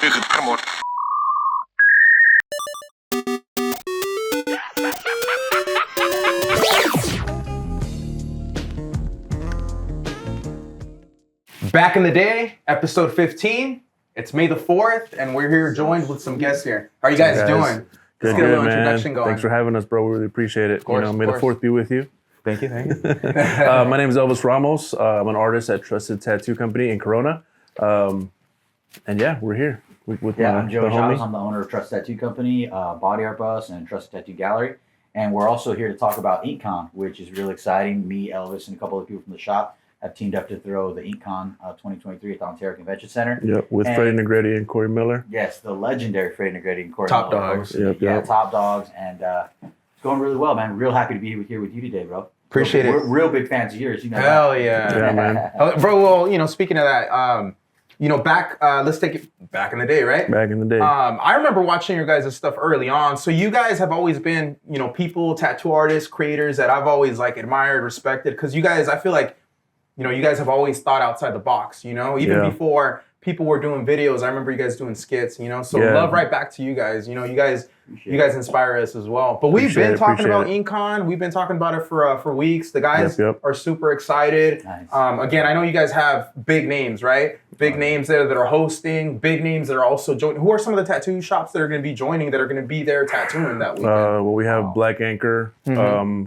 Come on. Back in the day, episode 15. It's May the 4th, and we're here joined with some guests here. How are you guys doing? Good, Let's get a little man. introduction going. Thanks for having us, bro. We really appreciate it. Course, May the 4th be with you. Thank you. My name is Elvis Ramos. I'm an artist at Trusted Tattoo Company in Corona. And yeah, we're here with I'm Joey the Chavez. homie. I'm the owner of Trusted Tattoo Company, Body Art Bus, and Trusted Tattoo Gallery. And we're also here to talk about InkCon, which is really exciting. Me, Elvis, and a couple of people from the shop have teamed up to throw the InkCon 2023 at the Ontario Convention Center. Yep, with Freddie Negretti and Corey Miller. Yes, the legendary Freddie Negretti and Corey Top Miller. dogs. Yep. Top dogs. And it's going really well, man. Real happy to be here with you today, bro. Appreciate it. We're real big fans of yours. You know Hell that. yeah. Yeah, man. Bro, well, speaking of that, let's take it back in the day, right? Back in the day. I remember watching your guys' stuff early on. So you guys have always been, people, tattoo artists, creators that I've always admired, respected. Because you guys, I feel like, you guys have always thought outside the box, even before people were doing videos. I remember you guys doing skits, so love right back to you guys. You guys inspire us as well. But we've been talking about InkCon. We've been talking about it for weeks. The guys are super excited. Nice. Again, I know you guys have big names, right? Big names that are hosting, big names that are also joining. Who are some of the tattoo shops that are going to be joining, that are going to be there tattooing that weekend? Well, we have Black Anchor,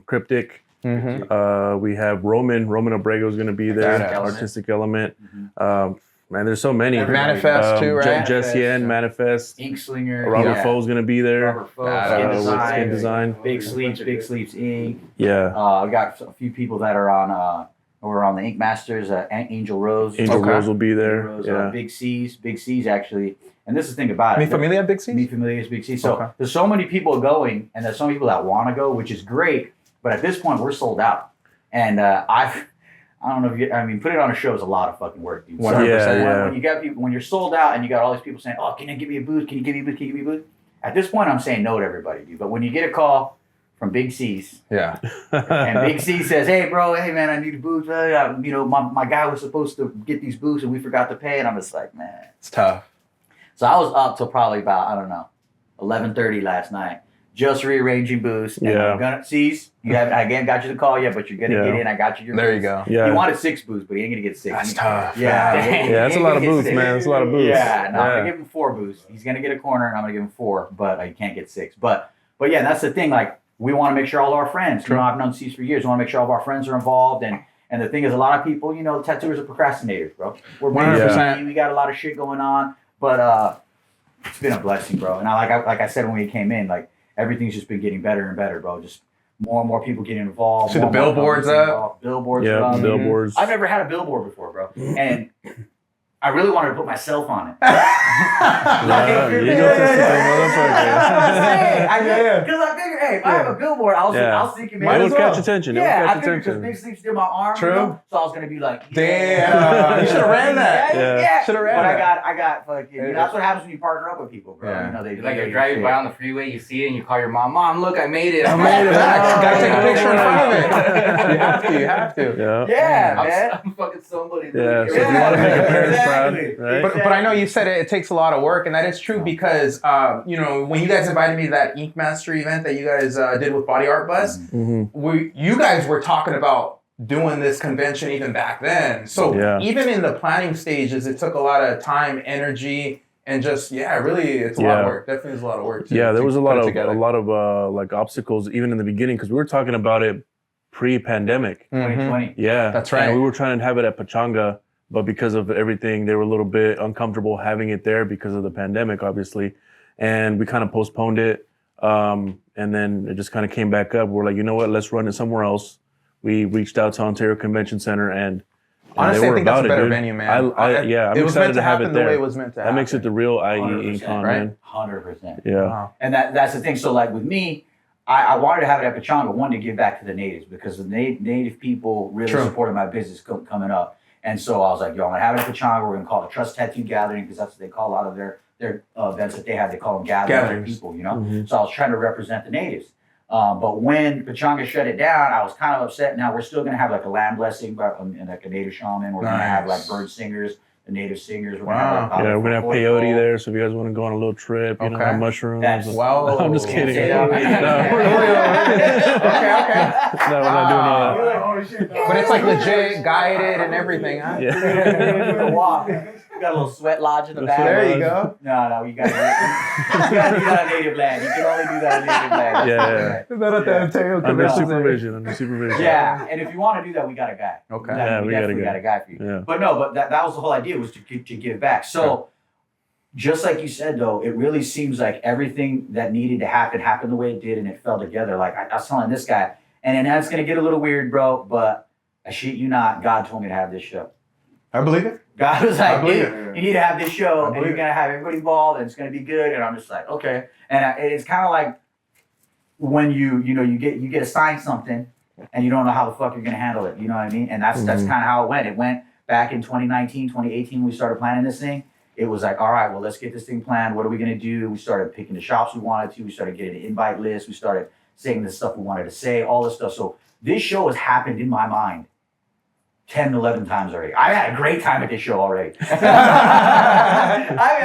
Cryptic. We have Roman Abrego is going to be there. Artistic Element. Man, there's so many. Manifest too, right? Jesse N, Manifest. Ink Slinger. Robert Foe's going to be there. Robert Foe, with Skin Design. Big Sleeps Ink. Yeah. We got a few people that are on the Ink Masters. Angel Rose. Angel Rose will be there. Rose, Yeah. Big C's actually. And this is the thing about it. Mi Familia Big C? Mi Familia is Big C. So there's so many people going, and there's so many people that want to go, which is great. But at this point, we're sold out. And I don't know if putting on a show is a lot of fucking work, dude. 100%. When you got people, when you're sold out and you got all these people saying, "Oh, can you give me a booth? Can you give me a booth? Can you give me a booth?" At this point, I'm saying no to everybody, dude. But when you get a call from Big C's, Yeah. and Big C says, "Hey, bro, hey man, I need a booth. My guy was supposed to get these booths and we forgot to pay," and I'm just like, man, It's tough. So I was up till probably about 11:30 last night, just rearranging booths. And I'm gonna you haven't again got you the call yet, but you're gonna get in. I got you your. There booths. you go. Yeah. He wanted 6 booths, but he ain't gonna get 6. That's tough. Yeah, That's a lot of booths, man. That's a lot of booths. Yeah, no, I'm gonna give him 4 booths. He's gonna get a corner, and I'm gonna give him 4, but he can't get 6. But yeah, that's the thing. Like, we want to make sure all our friends. I've known C's for years. We want to make sure all of our friends are involved, and the thing is, a lot of people, tattooers are procrastinators, bro. We're 100%. We got a lot of shit going on, but it's been a blessing, bro. And like I said when we came in, like, everything's just been getting better and better, bro. Just more and more people getting involved. See the billboards up. Billboards. Yeah, up. billboards. I've never had a billboard before, bro. And I really wanted to put myself on it. You egotistical motherfucker. Because I figured, hey, if I have a billboard, I was thinking, It man. would catch attention. Yeah, I It would catch figured because attention. Big Sleep's near my arm. True. So I was gonna be like, Damn. You should have ran that. Yeah. Should have ran But that. I got fucking. That's what happens when you partner up with people, bro. Yeah. They Like, you're driving by on the freeway, you see it, and you call your mom, "Mom, look, I made it." I made it back. Gotta take a picture in front of it. You have to. Yeah, man. I'm fucking somebody. Yeah, so if you want to make your parents Exactly. proud, right? But I know you said it takes a lot of work, and that is true because, when you guys invited me to that Ink Master event that you guys did with Body Art Bus, you guys were talking about doing this convention even back then. So even in the planning stages, it took a lot of time, energy, and just really, it's a lot of work. Definitely, is a lot of work. There was a lot of like obstacles even in the beginning because we were talking about it pre-pandemic. 2020. Yeah, That's right. And we were trying to have it at Pachanga, but because of everything, they were a little bit uncomfortable having it there because of the pandemic, obviously, and we kind of postponed it. And then it just kind of came back up. We're like, you know what? Let's run it somewhere else. We reached out to Ontario Convention Center, and honestly, they were I think that's about a better it, dude. venue, man. I'm it was excited meant to have it happen there. the way it was meant to happen. That makes it the real IE 100%, InkCon, right? man. 100%. Yeah. Wow. And that's the thing. So, like, with me, I wanted to have it at Pachanga, one, to give back to the natives, because the native people really supported my business coming up. And so I was like, yo, I'm going to have it at Pachanga. We're going to call it Trust Tattoo Gathering, because that's what they call a lot of their events that they have. They call them gatherings of people, So I was trying to represent the natives. But when Pachanga shut it down, I was kind of upset. Now we're still going to have like a land blessing and like a native shaman. We're going to have like bird singers the native singers. We're gonna have like, Yeah, we're gonna have peyote there, so if you guys want to go on a little trip, you know, have mushrooms. Wow. I'm just kidding. Okay. No, Okay. no, we're not doing all that. You're like, oh shit. But it's like legit, guided and everything, huh? Yeah. We're gonna walk. We got a little sweat lodge in the back. There you go. No, you gotta do that on native land. You can only do that on native land. Yeah. Under supervision. Yeah, and if you want to do that, we got a guy. Okay. Yeah, we we got a definitely guy. got a guy for you. Yeah. But no, but that was the whole idea, was to give back. So, just like you said, though, it really seems like everything that needed to happen happened the way it did, and it fell together. Like I was telling this guy, and then that's gonna get a little weird, bro. But I shit you not, God told me to have this show. I believe it. God was I like, believe "Hey, you need to have this show, and you're gonna have everybody involved, and it's gonna be good." And I'm just like, okay. And it's kind of like when you get assigned something, and you don't know how the fuck you're gonna handle it. You know what I mean? And that's kind of how it went. It went back in 2019, 2018 when we started planning this thing. It was like, all right, well, let's get this thing planned. What are we gonna do? We started picking the shops we wanted to. We started getting an invite list. We started saying the stuff we wanted to say, all this stuff. So this show has happened in my mind 10, 11 times already. I had a great time at this show already. I've had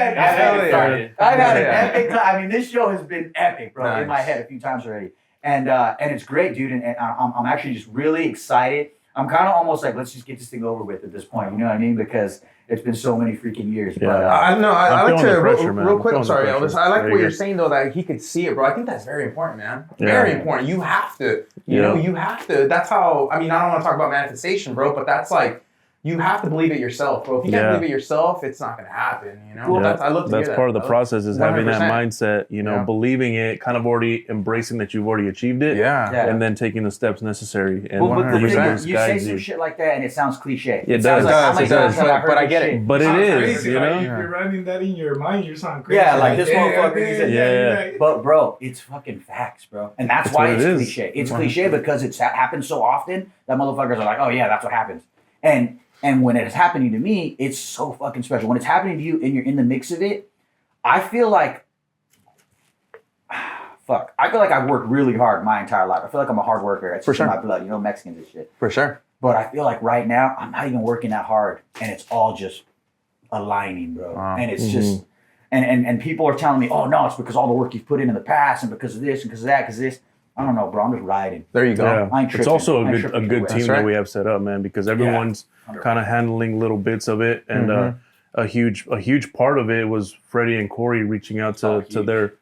an epic time. I mean, this show has been epic, bro, in my head a few times already. And it's great, dude. And I'm actually just really excited. I'm kind of almost like, let's just get this thing over with at this point. You know what I mean? Because it's been so many freaking years. Yeah. But I know. I like to real quick. I'm Sorry, feeling the Elvis. pressure. I like Very what you're good. saying though, that he could see it, bro. I think that's very important, man. Yeah. Very important. You have to. You know, you have to. That's how. I mean, I don't want to talk about manifestation, bro, but that's like. You have to believe it yourself, bro. If you can't believe it yourself, it's not gonna happen. You know, I love to hear that. That's part of the process is having that 100%. mindset. You know, believing it, kind of already embracing that you've already achieved it. And then taking the steps necessary. And but the universe thing, you say guides some shit like that, and it sounds cliche. It sounds does. like, It does. But I get it. But it Sounds is, crazy, you like, know. if you're running that in your mind, you sound crazy. Yeah, like this motherfucker. He said, Yeah. But bro, it's fucking facts, bro, and that's why it's cliche. It's cliche because it's happened so often that motherfuckers are like, oh yeah, that's what happens. And when it is happening to me, it's so fucking special. When it's happening to you and you're in the mix of it, I feel like, I feel like I've worked really hard my entire life. I feel like I'm a hard worker. It's just in my blood, you know, Mexicans and shit. For sure. But I feel like right now, I'm not even working that hard, and it's all just aligning, bro. And it's just, and people are telling me, oh no, it's because all the work you've put in the past, and because of this, and because of that, because of this. I don't know, bro. I'm just riding. There you go. Yeah. I ain't tripping. It's also I ain't a tripping good either team way. that we have set up, man, because everyone's kind of handling little bits of it, and a huge part of it was Freddie and Corey reaching out to their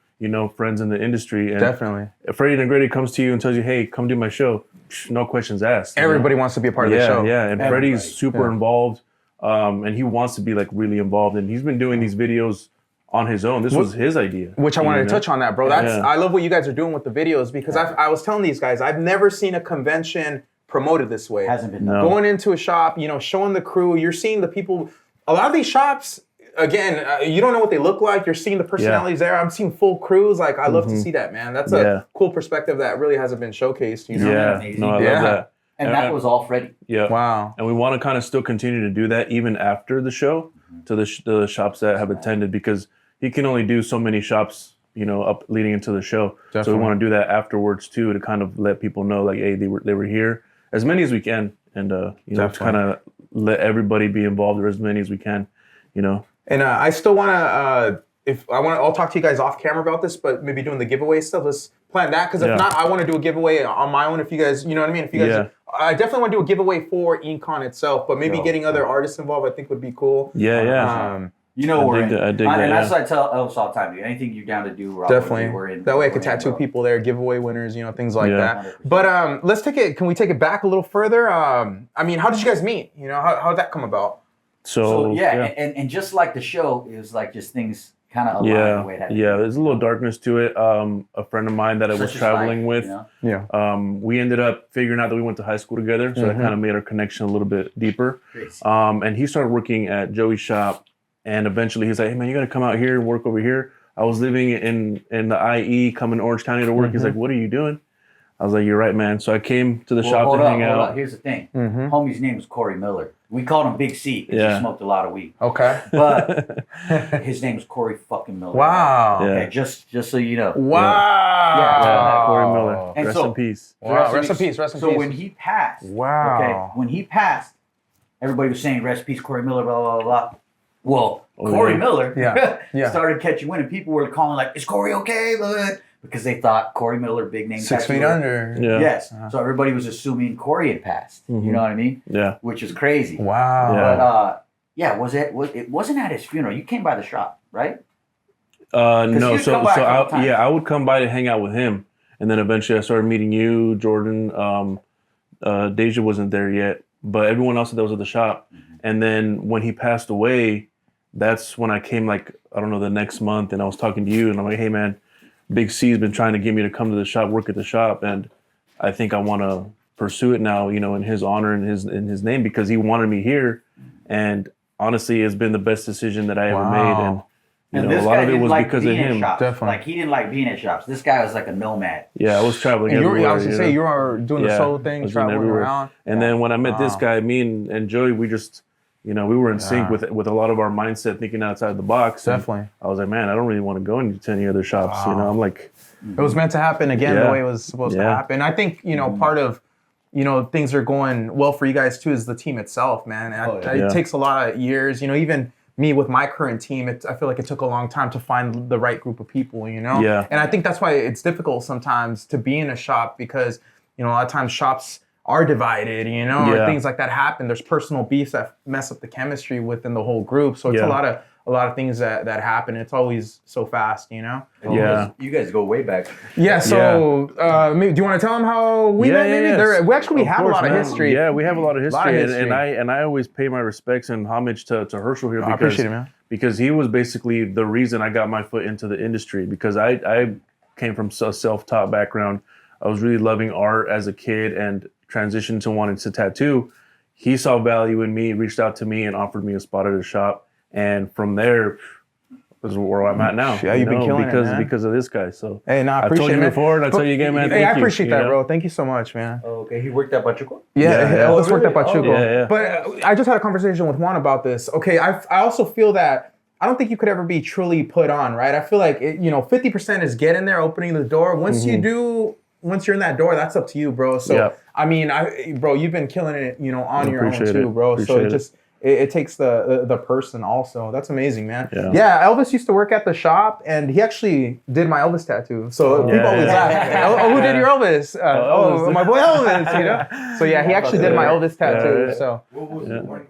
friends in the industry. And Definitely. If Freddie and Grady comes to you and tells you, hey, come do my show, no questions asked. Everybody wants to be a part of the show. Yeah, and Freddie's super involved, and he wants to be like really involved, and he's been doing these videos on his own. This was his idea. Which I wanted to touch on that, bro. I love what you guys are doing with the videos because I was telling these guys, I've never seen a convention promoted this way. Hasn't been No. Going into a shop, showing the crew, you're seeing the people. A lot of these shops, again, you don't know what they look like. You're seeing the personalities there. I'm seeing full crews. Like, I love to see that, man. That's a cool perspective that really hasn't been showcased. You know? Yeah, no, I love that. And that was all Freddie. Yeah. Wow. And we want to kind of still continue to do that even after the show to the shops that have attended, because he can only do so many shops, up leading into the show. Definitely. So we want to do that afterwards too, to kind of let people know, like, hey, they were here, as many as we can, and to kind of let everybody be involved, or as many as we can, And I still want to, I'll talk to you guys off camera about this, but maybe doing the giveaway stuff. Let's plan that, because if not, I want to do a giveaway on my own. If you guys, you know what I mean. If you guys, I definitely want to do a giveaway for InkCon itself, but maybe getting other artists involved, I think would be cool. Yeah. You know, we're in. I dig And that, that's what I tell Elvis all the time, dude. Anything you're down to do, Definitely. we're in. That way I could tattoo people there, giveaway winners, things like that. But let's take it. Can we take it back a little further? I mean, how did you guys meet? How did that come about? So and just like the show, it was like just things kind of aligned the way that. Yeah. There's a little darkness to it. A friend of mine that I was traveling with, we ended up figuring out that we went to high school together, so that kind of made our connection a little bit deeper. And he started working at Joey's shop, and eventually he's like, hey man, you got to come out here and work over here. I was living in the IE, coming to Orange County to work. He's like, what are you doing? I was like, you're right, man. So I came to the shop to hang out. Here's the thing. Homie's name was Corey Miller. We called him Big C because he smoked a lot of weed. Okay. But his name was Corey fucking Miller. Wow. Okay, just so you know. Wow. Corey Miller. And Rest in peace. Wow. Rest in peace. Rest in peace. So when he passed, wow. when he passed, everybody was saying, rest in peace, Corey Miller, blah, blah, blah, blah. Well, Corey Miller Yeah. started catching wind, and people were calling like, "Is Corey okay?" Because they thought Corey Miller, big name, 6 feet tattooer. under. Yeah. Yes. So everybody was assuming Corey had passed. You know what I mean? Yeah. Which is crazy. Wow. But it wasn't at his funeral. You came by the shop, right? No. you'd come by a couple times. I would come by to hang out with him, and then eventually I started meeting you, Jordan. Deja wasn't there yet, but everyone else that was at the shop. And then when he passed away, that's when I came, like, I don't know, the next month, and I was talking to you, and I'm like, hey man, Big C's been trying to get me to come to the shop, work at the shop, and I think I want to pursue it now, you know, in his honor and in his name, because he wanted me here, and honestly, it's been the best decision that I ever made, and this a lot guy of it didn't was like because of being in him. shops. Definitely. Like, he didn't like being at shops. This guy was like a nomad. Yeah, I was traveling And everywhere. I was gonna say you were doing the solo I thing, was doing traveling everywhere. around. And then when I met this guy, me and Joey, we just, you know, we were in sync with a lot of our mindset, thinking outside the box. And Definitely. I was like, man, I don't really want to go into any other shops. You know, I'm like, It was meant to happen again the way it was supposed to Yeah. happen. I think, you know, part of, you know, things are going well for you guys too is the team itself, man. And it takes a lot of years, you know, even me with my current team, I feel like it took a long time to find the right group of people, you know? Yeah. And I think that's why it's difficult sometimes to be in a shop because, you know, a lot of times shops are divided, you know, or things like that happen. There's personal beefs that mess up the chemistry within the whole group. So it's a lot of things that happen. It's always so fast, you know? yeah. You guys go way back. Yeah, so maybe, do you want to tell them how we met? Maybe we Of have course, a lot of man. history. Yeah, we have a lot of history, history. And I always pay my respects and homage to Herchell here I appreciate it, man. because he was basically the reason I got my foot into the industry, because I came from a self-taught background. I was really loving art as a kid and transitioned to wanting to tattoo. He saw value in me, reached out to me, and offered me a spot at his shop, and from there is where I'm at now. Yeah, you've been killing it, man. because of this guy. So Hey, no, I I've appreciate told it, you man. before, and I'll tell you again, man. Hey, thank I you, appreciate you that, know? bro. Thank you so much, man. Okay, he worked at Pachuco? Yeah, Elvis worked at really? Pachuco. Yeah, yeah. But I just had a conversation with Juan about this. Okay, I also feel that I don't think you could ever be truly put on, right? I feel like, 50% is get in there, opening the door. Once you're in that door, that's up to you, bro. So, I mean, bro, you've been killing it, on your own too, bro. So it just... It takes the person also. That's amazing, man. Yeah, Elvis used to work at the shop, and he actually did my Elvis tattoo. So people always ask, "Oh, who did your Elvis?" My boy Elvis. So yeah, he actually did my Elvis tattoo. So What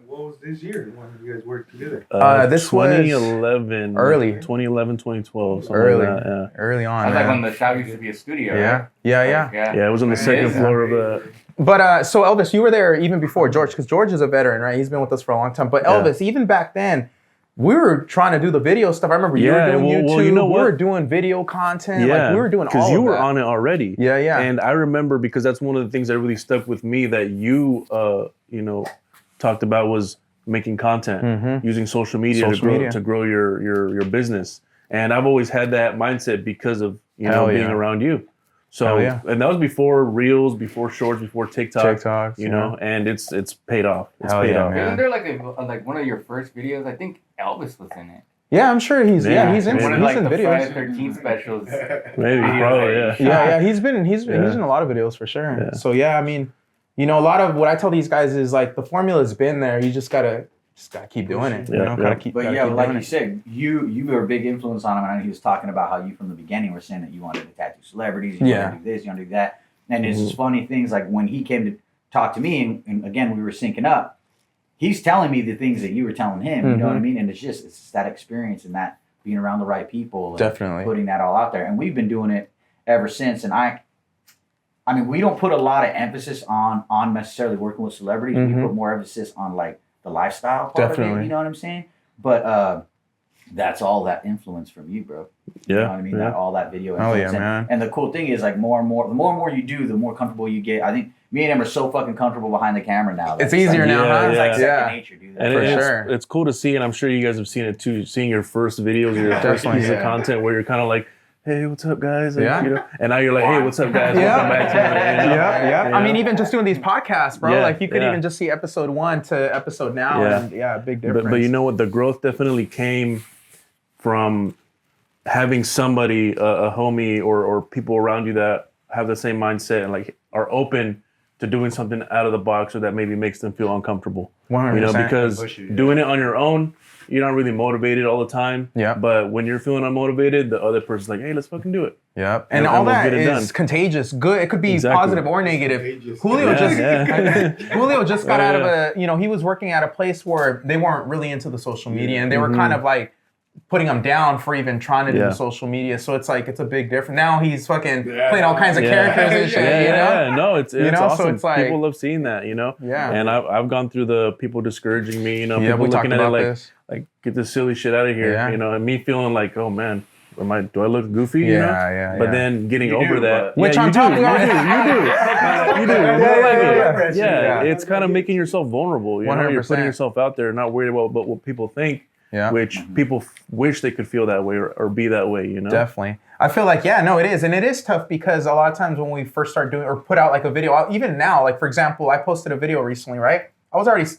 was this year when you guys worked together? This was 2011, early. 2011, 2012, something early, like that, early on. I was like man. when the shop used to be a studio. Yeah, Right? yeah. Yeah, it was on the second floor of the. But so Elvis, you were there even before George, because George is a veteran, right? He's been with us for a long time. But Elvis, even back then, we were trying to do the video stuff. I remember you were doing YouTube. You know we what? were doing video content. Like we were doing all of that. Because you were on it already. Yeah, yeah. And I remember, because that's one of the things that really stuck with me that you, talked about, was making content, using social media to grow your business. And I've always had that mindset because of being around you. So, and that was before Reels, before Shorts, before TikTok, and it's paid off. It's paid off. Isn't there like one of your first videos? I think Elvis was in it. Yeah, I'm sure he's in One of he's like in the videos. Friday 13th specials. Maybe, probably, yeah. Yeah, he's in a lot of videos for sure. Yeah. So yeah, I mean, a lot of what I tell these guys is like the formula's been there. You just gotta keep doing it. Gotta keep. But gotta yeah, keep like doing you it. said, you were a big influence on him, and he was talking about how you from the beginning were saying that you wanted to tattoo celebrities, you wanted to do this, you want to do that, and it's just funny things like when he came to talk to me, and again we were syncing up. He's telling me the things that you were telling him. You know what I mean? And it's just that experience and that being around the right people, and definitely putting that all out there. And we've been doing it ever since. And I mean, we don't put a lot of emphasis on necessarily working with celebrities. We put more emphasis on like the lifestyle part of it, you know what I'm saying? But that's all that influence from you, bro. You know what I mean? That all that video influence. Man. And the cool thing is, like, the more and more you do, the more comfortable you get. I think me and him are so fucking comfortable behind the camera now. It's easier now, huh? It's like second nature, dude. And it's cool to see, and I'm sure you guys have seen it too, seeing your first videos, your first piece of content where you're kind of like, hey, what's up, guys? And, and now you're like, hey, what's up, guys? Welcome back to it. I mean, even just doing these podcasts, bro. Like, you could even just see episode 1 to episode now. And big difference. But you know what? The growth definitely came from having somebody, a homie or people around you that have the same mindset and like are open to doing something out of the box or that maybe makes them feel uncomfortable. 100%. Because doing it on your own, you're not really motivated all the time. Yeah. But when you're feeling unmotivated, the other person's like, hey, let's fucking do it. Yep. And And all we'll that get it is done. contagious. Good. It could be Exactly. positive or negative. Contagious. Julio Yeah, just yeah. Julio just got Oh, out of yeah. a, he was working at a place where they weren't really into the social media and they were Mm-hmm. kind of like putting him down for even trying to do Yeah. the social media. So it's like, it's a big difference. Now he's fucking playing all kinds of Yeah. characters and shit, Yeah, no, it's know, so awesome. it's like- People love seeing that, Yeah. And I've gone through the people discouraging me, Yeah, people we talked looking at it about like, this. like get this silly shit out of here, Yeah. and me feeling like, oh man, do I look goofy? you know? Yeah, But yeah. then getting You over do, that, but- Which yeah, I'm you talking do, about. you do. Yeah. It's kind of making yourself vulnerable. You know, you're 100%. putting yourself out there, not worried about what people think. Yeah. Which people wish they could feel that way or be that way. You know. Definitely. I feel like, yeah, no, it is. And it is tough because a lot of times when we first start doing or put out like a video, even now, like for example, I posted a video recently, right? I was already,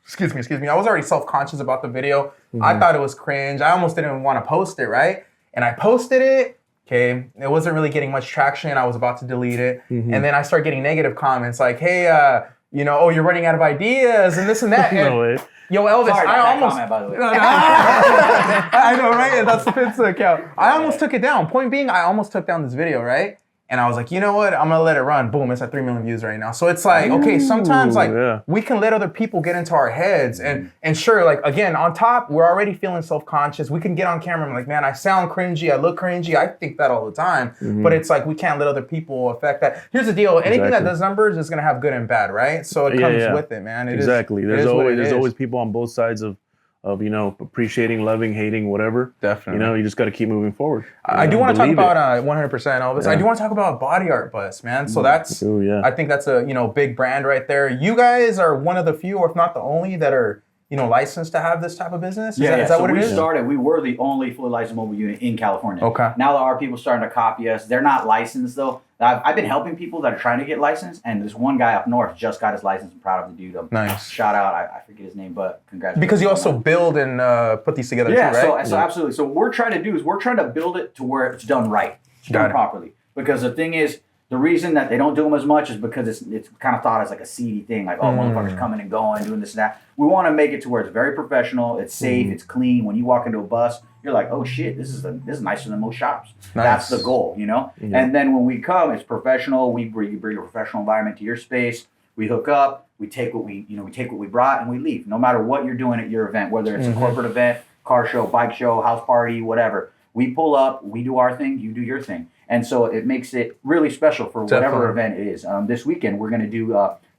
excuse me. I was already self-conscious about the video. I thought it was cringe. I almost didn't want to post it, right? And I posted it. Okay, it wasn't really getting much traction. I was about to delete it. And then I start getting negative comments like, hey, oh, you're running out of ideas and this and that. No And, way. yo, Elvis, Sorry I about that almost... comment, by the way. I know, right? That's the Pizza account. I almost took it down. Point being, I almost took down this video, right? And I was like, you know what? I'm gonna let it run. Boom, it's at 3 million views right now. So it's like, okay, sometimes like yeah. we can let other people get into our heads. And sure, like again, on top, we're already feeling self-conscious. We can get on camera and like, man, I sound cringy, I look cringy. I think that all the time. But it's like we can't let other people affect that. Here's the deal. Anything that Exactly. does numbers is gonna have good and bad, right? So it comes with it, man. It is- Exactly. it There's is what it always is. always people on both sides of appreciating, loving, hating, whatever. Definitely. You just got to keep moving forward. I do want to talk Believe it. about 100% Elvis. I do want to talk about body art bus, man. So that's, Ooh, yeah. I think that's a big brand right there. You guys are one of the few, or if not the only, that are licensed to have this type of business. Is that so what it we is? started. We were the only fully licensed mobile unit in California. Okay. Now there are people starting to copy us. They're not licensed though. I've been helping people that are trying to get licensed, and this one guy up north just got his license. I'm proud of the dude. Nice. Shout out. I forget his name, but congratulations. Because you on also that. build and put these together Yeah, too, right? so absolutely. So what we're trying to do is we're trying to build it to where it's done right, it's Got done it. properly. Because the thing is, the reason that they don't do them as much is because it's kind of thought as like a seedy thing, like motherfuckers coming and going, doing this and that. We want to make it to where it's very professional, it's safe, it's clean. When you walk into a bus, you're like, oh shit, this is nicer than most shops. Nice. That's the goal, And then when we come, it's professional. We bring a professional environment to your space. We hook up. We take what we brought and we leave. No matter what you're doing at your event, whether it's a corporate event, car show, bike show, house party, whatever. We pull up, we do our thing, you do your thing. And so it makes it really special for whatever event it is. This weekend, we're going to do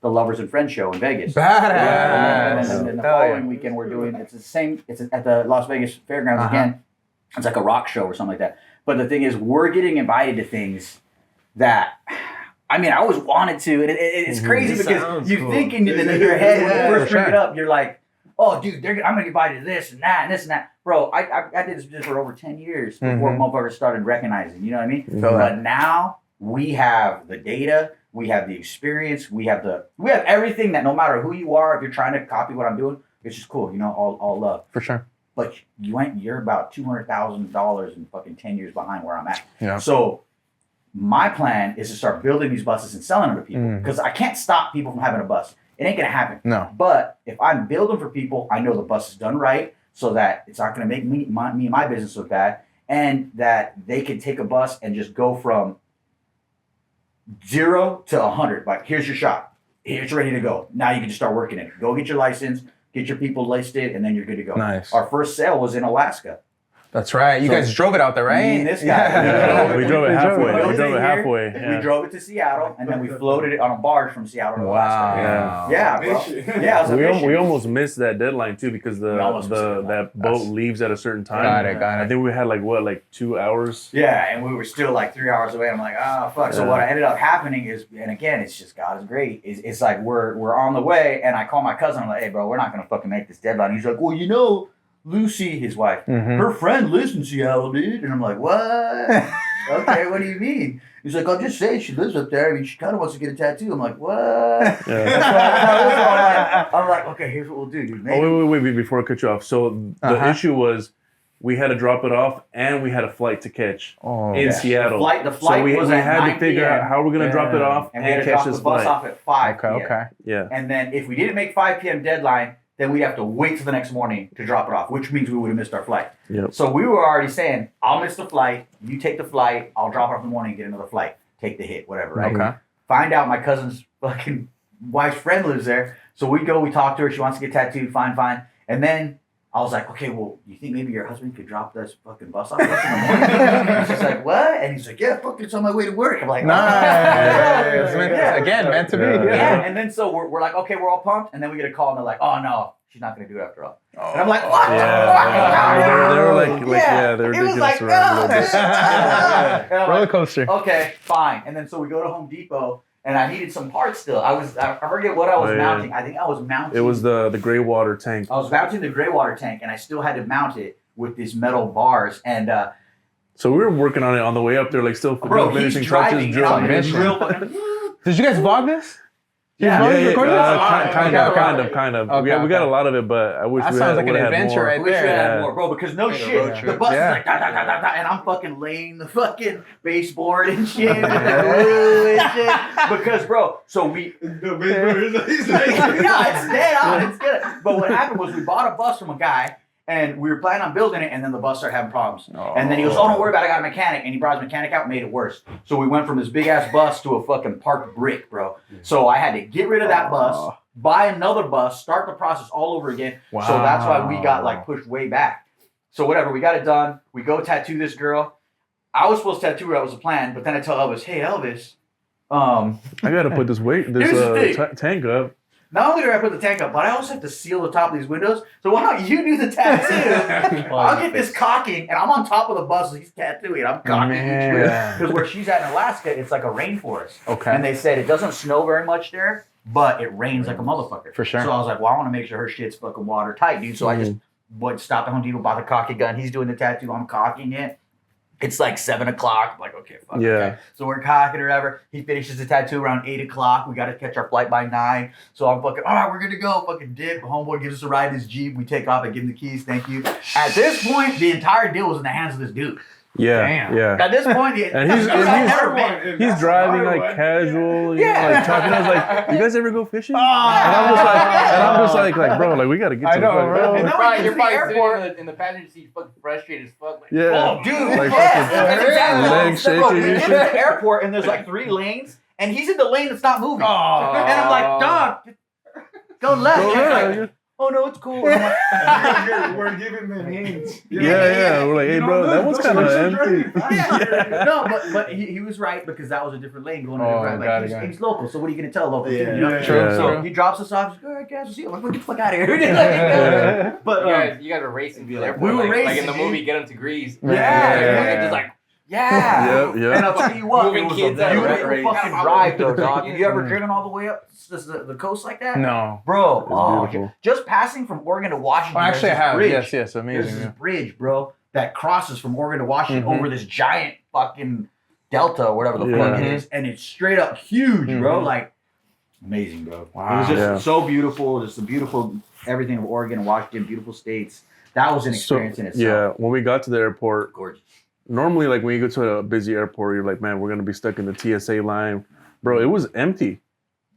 the Lovers and Friends show in Vegas. Badass. And then the Hell yeah. following weekend, we're doing, it's the same, it's at the Las Vegas Fairgrounds again. It's like a rock show or something like that. But the thing is, we're getting invited to things that, I always wanted to. And it's crazy because you think in your head, when you first bring it up, you're like, oh, dude, I'm going to get invited to this and that and this and that. Bro, I did this business for over 10 years before motherfuckers started recognizing, you know what I mean? But now we have the data, we have the experience, we have everything that no matter who you are, if you're trying to copy what I'm doing, it's just cool, all love. For sure. But you're about $200,000 and fucking 10 years behind where I'm at. Yeah. So my plan is to start building these buses and selling them to people because I can't stop people from having a bus. It ain't gonna happen. No. But if I'm building for people, I know the bus is done right, so that it's not gonna make me and my business look bad, and that they can take a bus and just go from 0 to 100. Like, here's your shot. It's ready to go. Now you can just start working it. Go get your license, get your people listed, and then you're good to go. Nice. Our first sale was in Alaska. That's right. You guys drove it out there, right? Me and this guy. Yeah, we drove it halfway. built We it drove it here, halfway. We Yeah. drove it to Seattle, and then we floated it on a barge from Seattle to Alaska. Wow. Yeah, bro. Yeah, it was a mission. We almost missed that deadline too because We almost missed it. that boat leaves at a certain time. Got it. I think we had like 2 hours. Yeah, and we were still like 3 hours away. I'm like, oh fuck. So what ended up happening is, and again, it's just God is great. It's like we're on the way, and I call my cousin. I'm like, hey, bro, we're not gonna fucking make this deadline. He's like, well, Lucy, his wife, her friend lives in Seattle, dude. And I'm like, what? Okay, what do you mean? He's like, I'll just say she lives up there. She kind of wants to get a tattoo. I'm like, what? I'm like, okay, here's what we'll do, dude. Maybe. Oh, wait, before I cut you off. So the issue was we had to drop it off and we had a flight to catch in Seattle. The flight so we was had at to 9 figure p.m. out how we're going to drop it off and we had and to catch drop this the bus flight. off at 5 p.m. Okay. Yeah. And then if we didn't make 5 p.m. deadline, then we'd have to wait till the next morning to drop it off, which means we would have missed our flight. Yep. So we were already saying, I'll miss the flight, you take the flight, I'll drop it off in the morning and get another flight. Take the hit, whatever, right? Okay. Find out my cousin's fucking wife's friend lives there. So we go, we talk to her, she wants to get tattooed, fine. And then I was like, okay, well, you think maybe your husband could drop this fucking bus off us in the morning? And she's like, what? And he's like, yeah, fuck, it's on my way to work. I'm like, Nice. Yeah. Again, meant to be. Yeah. And then so we're like, okay, we're all pumped. And then we get a call and they're like, oh no, she's not going to do it after all. And I'm like, what? Yeah, they were like, they were it was ridiculous like, around a little bit. And I'm Roller like, coaster. okay, fine. And then so we go to Home Depot and I needed some parts still. I forget what I was mounting. I think I was mounting. It was the gray water tank. I was mounting the gray water tank and I still had to mount it with these metal bars. And So we were working on it on the way up there, like still bro, he's finishing driving. touches, And I'm drilling. gonna drill. Did you guys vlog this? Yeah. Kind of. Okay, We got a lot of it, but I wish That we sounds had, like an would've had adventure more. right We should there. have Yeah. more, bro, because no Like a shit. road The trip. bus Yeah. is like da, da, da, da, da, and I'm fucking laying the fucking baseboard and shit. and shit. Because, bro, so we. The baseboard is like, No, it's dead on. It's good. But what happened was we bought a bus from a guy. And we were planning on building it, and then the bus started having problems. And then he goes, oh, don't worry about it, I got a mechanic. And he brought his mechanic out and made it worse. So we went from this big-ass bus to a fucking parked brick, bro. So I had to get rid of that bus, buy another bus, start the process all over again. Wow. So that's why we got, like, pushed way back. So whatever, we got it done. We go tattoo this girl. I was supposed to tattoo her, that was the plan. But then I tell Elvis, hey, Elvis, I gotta put this Here's the thing. tank up. not only do I put the tank up, but I also have to seal the top of these windows. So why don't you do the tattoo? I'll get this caulking, and I'm on top of the bus. He's tattooing. I'm caulking each window. Because where she's at in Alaska, it's like a rainforest. Okay. And they said it doesn't snow very much there, but it rains like a motherfucker. For sure. So I was like, well, I want to make sure her shit's fucking watertight, dude. So I just went, stopped at Home Depot, bought the caulking gun. He's doing the tattoo. I'm caulking it. It's like 7 o'clock. I'm like, okay, fuck. Yeah. Okay. So we're cocking or whatever. He finishes the tattoo around 8 o'clock. We got to catch our flight by 9. So I'm fucking, all right, we're good to go. Fucking dip. Homeboy gives us a ride in his Jeep. We take off. I give him the keys. Thank you. At this point, the entire deal was in the hands of this dude. Yeah. Damn. Yeah. At this point, And he's- I've never been. He's driving like casual, you know, like talking. I was like, "You guys ever go fishing?" Oh, and I'm just like, bro, like we gotta get I to know, the fucking bro. And then Right, we you're get to the probably airport. sitting in the passenger seat, fucking frustrated as fuck. Like, Yeah. Oh, dude, Like yes, fucking- that's exactly Legs what I'm saying. shaking We and get to the airport and there's like 3 lanes, and he's in the lane that's not moving. Oh. And I'm like, dog, go left. Go And he's ahead. like, oh no, it's cool. And I'm like, We're giving them hints. Yeah. We're like, hey, bro, that one's kind of empty. yeah. No, but he was right because that was a different lane going in Oh, the right. got Like, it. he's local, so what are you gonna tell a local kid? Yeah. You know? Yeah. True, So true. he drops us off. He's like, all right, guys, we'll see you. I'm like, get the fuck out of here. But you guys were racing to the airport. we were like in racing, the dude. movie Get 'Em to Grease. Yeah. Just like, yeah. Yep. And I'll tell you what, Moving it was kids a out of beautiful race. fucking drive though, dog. Have you ever driven all the way up the coast like that? No. Bro, beautiful. just passing from Oregon to Washington. Oh, actually, I there's this have. bridge. Yes, There's amazing. this Yeah. bridge, bro, that crosses from Oregon to Washington Mhm. over this giant fucking delta or whatever the fuck it Yeah. is, and it's straight up huge, bro. Mhm. Like, amazing, bro. Wow. It was just Yeah. so beautiful. Just the beautiful everything of Oregon and Washington, beautiful states. That was an experience in itself. Yeah, when we got to the airport, Gorgeous. normally like when you go to a busy airport, you're like, man, we're gonna be stuck in the TSA line, bro. It was empty.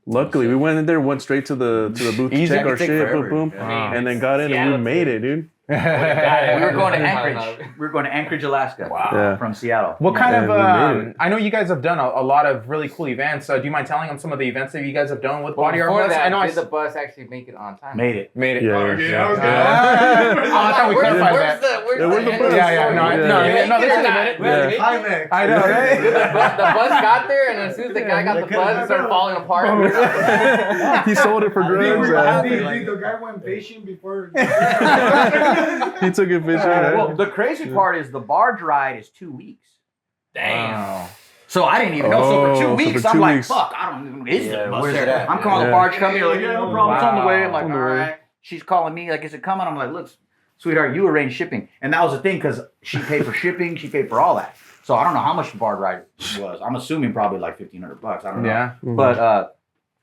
Luckily, we went in there, went straight to the booth to Easy. check our Take shit, forever. boom, boom, Wow. and then got in and Seattle we made too. it, dude. We were going to Yeah. Anchorage. We were going to Anchorage, Alaska. Yeah. From Seattle. What kind And of? we made it. I know you guys have done a lot of really cool events. Do you mind telling them some of the events that you guys have done with Well, Body Art before Bus? that, I know I did the bus actually make it on time? Made it. made it. Yeah, I was I thought we clarified that. Where's Yeah, where's the bus? Yeah, no, Yeah. no, Did this it is or a not? minute. Yeah. Climax. I know, right? The bus got there, and as soon as the guy got the bus, it started falling apart. He sold it for drugs. The guy went fishing before. He took it fishing. right? Well, the crazy part is the barge ride is 2 weeks. Damn. So I didn't even know. So for 2 Oh, so weeks, for I'm 2 like, weeks. fuck, I don't even, is Yeah, the bus where's there? it at? I'm calling the Yeah. barge company. They're like, yeah, no problem, it's on the way. I'm like, On all the way. right. She's calling me, like, is it coming? I'm like, look, sweetheart, you arranged shipping. And that was the thing, because she paid for shipping, she paid for all that. So I don't know how much the barge ride was. I'm assuming probably like $1,500. I don't know. Yeah. But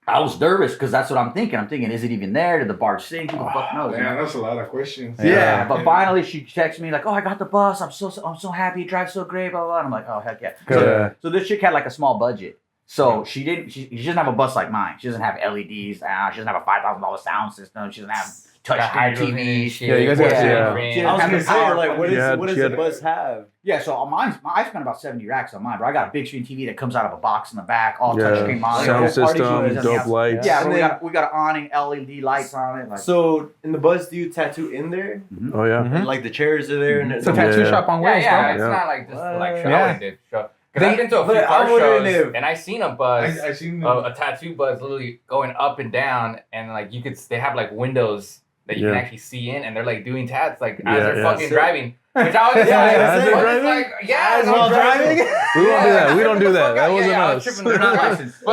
I was nervous because that's what I'm thinking. I'm thinking, is it even there? Did the barge sink? Who the fuck knows? Man, that's a lot of questions. Yeah, but finally she texts me like, "Oh, I got the bus. I'm so happy. It drives so great." Blah blah. blah. And I'm like, "Oh heck yeah!" Yeah. So this chick had like a small budget, So she doesn't have a bus like mine. She doesn't have LEDs. She doesn't have a $5,000 sound system. She doesn't have touchscreen TV. Yeah, you guys got Yeah. I was gonna say, like, what does she the had- bus have? Yeah, so I spent about 70 racks on mine, bro. I got a big screen TV that comes out of a box in the back, all touchscreen monitor. Sound Party system, boys. dope lights. Yeah, And we then- got an awning, LED lights on it. Like, So in the bus, do you tattoo in there? Oh yeah. Mhm. And, like the chairs are there, and It's a tattoo Yeah. shop on Yeah, wheels, yeah, it's Yeah. not like just like show. Yeah. I wouldn't do show. Because I've been to a few But car I'm wondering shows if- and I seen a buzz, I seen a tattoo buzz, literally going up and down, and like you could, they have like windows that you can Yeah. actually see in, and they're like doing tats like as Yeah, they're yeah. fucking driving. Which I was just Yeah, like, as they're what is, driving? like, yeah, As as while I'm driving. driving? We won't do that. We don't do that. That Yeah, wasn't I was us. tripping. They're not licensed.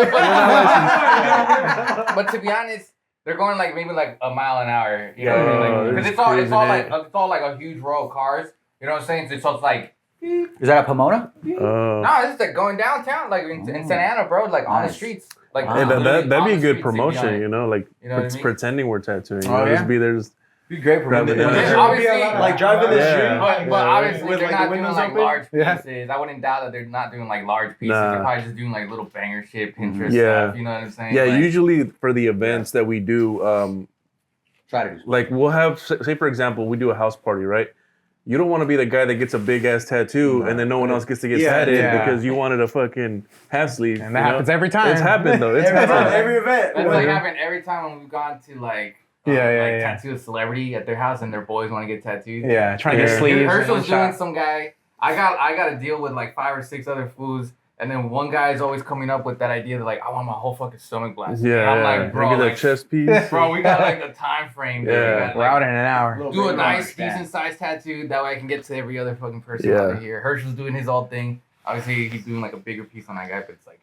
But to be honest, they're going like maybe like a mile an hour. You know what I mean? Oh, Like, they're because just it's all cruising like it's all like a huge row of cars. You know what I'm saying? So it's like is that a Pomona? Oh. no, it's like going downtown, like in Santa Ana, bro, like on the Nice. streets. Like Hey, literally that'd on be a the good streets, promotion, you'd be you know, like You know what I mean? pretending we're tattooing. You Oh, know, yeah? just be there. Just, Be great for Grab when it they- in there. Obviously, like driving the Yeah. street. But obviously With, they're like, the not doing windows like open? large Yeah. pieces. I wouldn't doubt that they're not doing like large pieces. Nah. They're probably just doing like little banger shit, Pinterest Yeah. stuff. You know what I'm saying? yeah, Like, usually for the events that we do, Try to do. like we'll have, say for example, we do a house party, right? You don't want to be the guy that gets a big ass tattoo and then no one else gets to get Yeah, tatted yeah. because you wanted a fucking half sleeve. And that happens every time. It's happened though. It's Every time, happened. every event. That's Like, like happened every time when we've gone to like Yeah. tattoo a celebrity at their house and their boys want to get tattooed. Yeah, trying to Yeah. get sleeves. in one Herschel's doing shot. some guy. I got to deal with like 5 or 6 other fools, and then one guy is always coming up with that idea that like I want my whole fucking stomach blasted. Yeah, and I'm yeah. like, bro, Get like, that chest piece. bro, we got like a time frame. Dude. Yeah. We got, We're like, out in an hour. little do a bit nice, understand. decent sized tattoo. That way I can get to every other fucking person Yeah. out here. Herschel's doing his own thing. Obviously, he's doing like a bigger piece on that guy, but it's like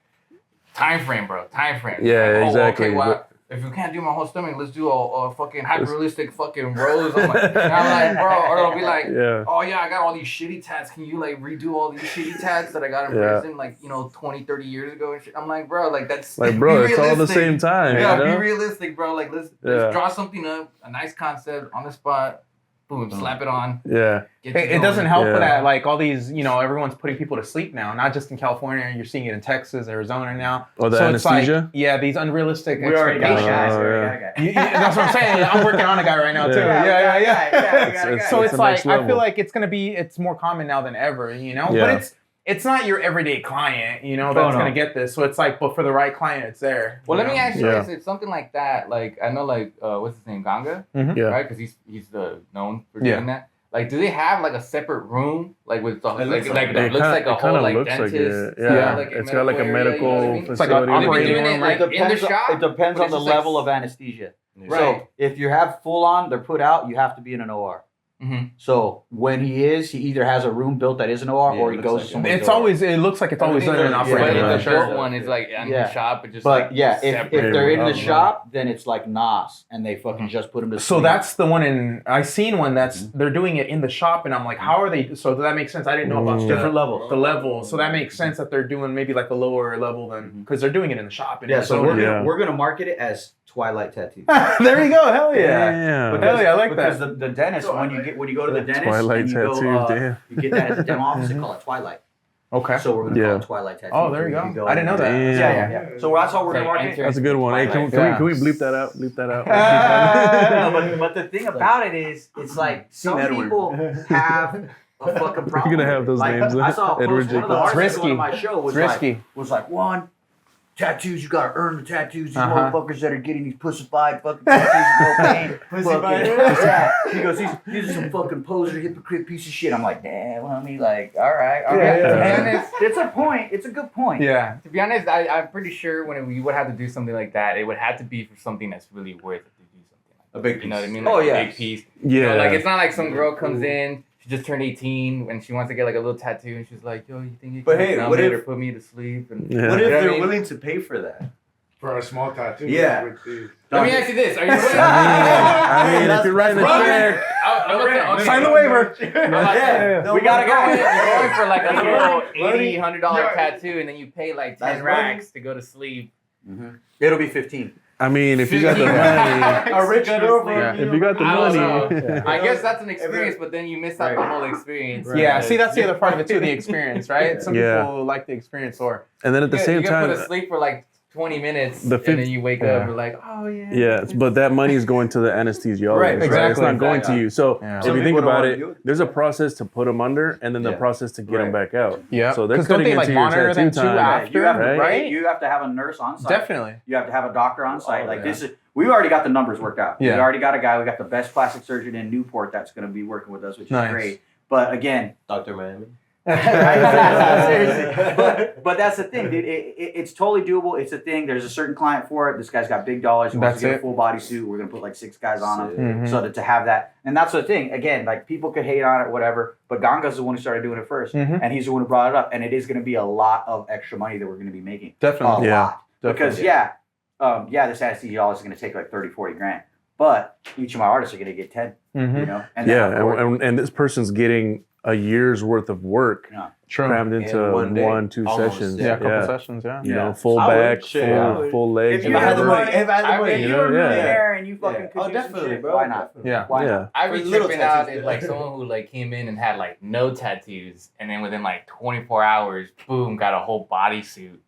time frame, bro. Time frame. Yeah, Like, exactly. Okay, well, if you can't do my whole stomach, let's do a fucking hyper-realistic fucking rose. I'm like, and I'm like, bro, or it'll be like, Yeah. oh yeah, I got all these shitty tats. Can you like redo all these shitty tats that I got in Yeah. prison like, 20, 30 years ago and shit? I'm like, bro, like that's Like, bro, be it's all at the realistic. same time. Yeah, you know? be realistic, bro. Like let's Yeah. draw something up, a nice concept on the spot. Boom, slap it on. Yeah. Get you It going. doesn't help Yeah. that like all these, everyone's putting people to sleep now, not just in California. You're seeing it in Texas, Arizona now. Oh, the So it's like, anesthesia? yeah, these unrealistic We already got expectations. guys. Oh, We yeah. already got guys. That's what I'm saying. I'm working on a guy right now too. Yeah. Yeah. It's- So it's it's the like next I feel level. like it's more common now than ever, Yeah. But it's not your everyday client, that's no. gonna get this. So it's like, but for the right client, it's there. Well, you let me know? ask you Yeah. this: it's something like that. Like I know, like what's his name, Ganga, Yeah. right? Because he's the known for Yeah. doing that. Like, do they have like a separate room, like with the, It looks like like that It looks kinda- like a it whole kinda like looks like dentist? it. Yeah. like It's got like a area, medical you know what I mean? It's like an facility. operating doing it room, like right? in the shop. It depends but on it's the just, like, level of anesthesia. Right. So if you have full on, they're put out. You have to be in an OR. Mhm. So when he either has a room built that is an OR, Yeah, or it he looks goes like to it. somebody's It OR. looks like it's always But in an the operating yeah. room. the Sure. short one is like in Yeah. the shop, but just But like yeah, if separate. they're in the Oh, shop, then it's like NOS, and they fucking just put him to So sleep. that's the one I seen one they're doing it in the shop, and I'm like, how are they? So that makes sense. I didn't know about Mm. Different levels. the level. So that makes sense that they're doing maybe like a lower level than because they're doing it in the shop. In yeah. So Arizona. we're gonna market it as Twilight Tattoo. There you go. Hell yeah. Damn. Hell yeah, I like because that. the dentist, when you go to the dentist, Twilight and you tattoo, go, damn. you get that at the dental office, they call it Twilight. Okay. So we're gonna Yeah. call it Twilight Tattoo. Oh, there you So go. I didn't know that. Damn. Yeah. So that's how we're gonna Like, market it. enter- That's a good one. Hey, can Yeah. we bleep that out? Bleep that out. No, but the thing about it is, it's like some Edward. people have a fucking problem. You're gonna have those like, names, I saw a Edward post, one of the Jacobs. artists It's on my risky. show was It's like, risky. one, tattoos, you gotta earn the tattoos. These Uh-huh. motherfuckers that are getting these pussified fucking tattoos with no pain. Pussified? Yeah. He goes, these are some fucking poser, hypocrite piece of shit. I'm like, damn, homie, like, all right. Yeah. And it's a point. It's a good point. Yeah. To be honest, I'm pretty sure when we would have to do something like that, it would have to be for something that's really worth it to do something like that. A big You know what I piece. mean? Oh, Like yeah. a big piece. Yeah. You know, like it's not like some girl comes in, she just turned 18 and she wants to get like a little tattoo and she's like, yo, you think you But can hey, numb what it if- or put me to sleep? And Yeah. What if You know what I they're mean? willing to pay for that? For a small tattoo. Yeah. With the, Let me ask you this: are you willing? I mean, if you're writing a check, Okay. Sign the waiver. Yeah. No, We gotta go. You're going for like a little Money. $80, $100 tattoo, and then you pay like 10 That's racks to go to sleep. It'll be 15. I mean, if you got the money, A rich girlfriend. if you got the I don't money, know. I guess that's an experience, but then you miss out the whole experience. Yeah, see, that's the other part of it too, the experience, right? Some Yeah. people like the experience, or and then at the You same get time, put to sleep for like 20 minutes, The and fif- then you wake yeah. up, you're like, oh yeah. yeah, but that money is going to the anesthesiologist, Right, right? It's exactly. not going to you. So Yeah. if Some you think people don't about wanna it, do it. there's a process to put them under, and then the Yeah. process to get them Right. back out. yeah. So they're Because don't cutting they like into your monitor them tattoo too time. after, You have to, right? you have to have a nurse on site. Definitely. You have to have a doctor on site. Like yeah. this is, we've already got the numbers worked out. Yeah. We already got a guy. We got the best plastic surgeon in Newport that's going to be working with us, which Nice. is great. But again, Dr. Miami. seriously. But that's the thing, dude. It's totally doable. It's a thing. There's a certain client for it. This guy's got big dollars. He wants to That's get a it. full body suit. We're gonna put like 6 guys on him. Mhm. So to have that, and that's the thing. Again, like people could hate on it, whatever. But Ganga's the one who started doing it 1st, Mhm. and he's the one who brought it up. And it is going to be a lot of extra money that we're going to be making. Definitely. A Yeah. lot. Because this anesthesiologist is going to take like 30, 40 grand. But each of my artists are going to get 10. Mhm. You know. And Yeah, then and this person's getting a year's worth of work True. crammed into In one day. 1-2 Almost, sessions. Yeah, a couple sessions, yeah. You Yeah. know, full I would, back, shit, I full, would. full legs. If If I had the whatever. money, if I had the I money, mean, you know, were a yeah. millionaire and you fucking Yeah. could Oh, do some definitely, shit, bro. why not? Yeah. Why Yeah. not? I'd be Little tripping out tattoos, if yeah. like someone who like came in and had like no tattoos, and then within like 24 hours, boom, got a whole bodysuit.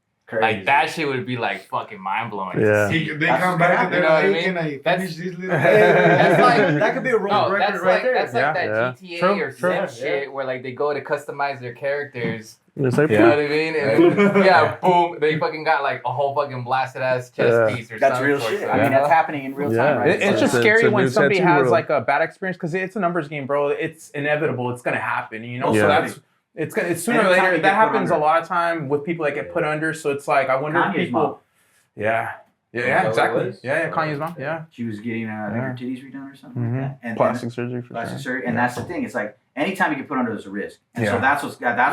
Like that shit would be like fucking mind blowing. Yeah. They That's come what's back gonna and they're happen, like, you know hey, can what I I mean? That's- finish this little That's like that could be a world no, record that's right like there. that's like Yeah. that Yeah. GTA True, or true. Sim shit where like they go to customize their characters. It's like, You know what I mean? And yeah, boom, they fucking got like a whole fucking blasted ass chest Yeah. piece or That's something. real for shit. it. I mean, Yeah. that's happening in real time, Yeah. right? It's just It's a scary when new somebody tattoo has world. like a bad experience because it's a numbers game, bro. It's inevitable. It's gonna happen, you know. Yeah. So that's it's sooner or Anytime later. you That get put happens a under. lot of time with people that get put under. So it's like I wonder if Kanye's people. mom. Yeah. Yeah. that Yeah. what it Exactly. was? Yeah. Kanye's mom. Yeah. She was getting I think Yeah. her titties redone or something Mhm. like that. And Plastic surgery for plastic sure. surgery, and that's the thing. It's like anytime you get put under, there's a risk. And so Yeah. that's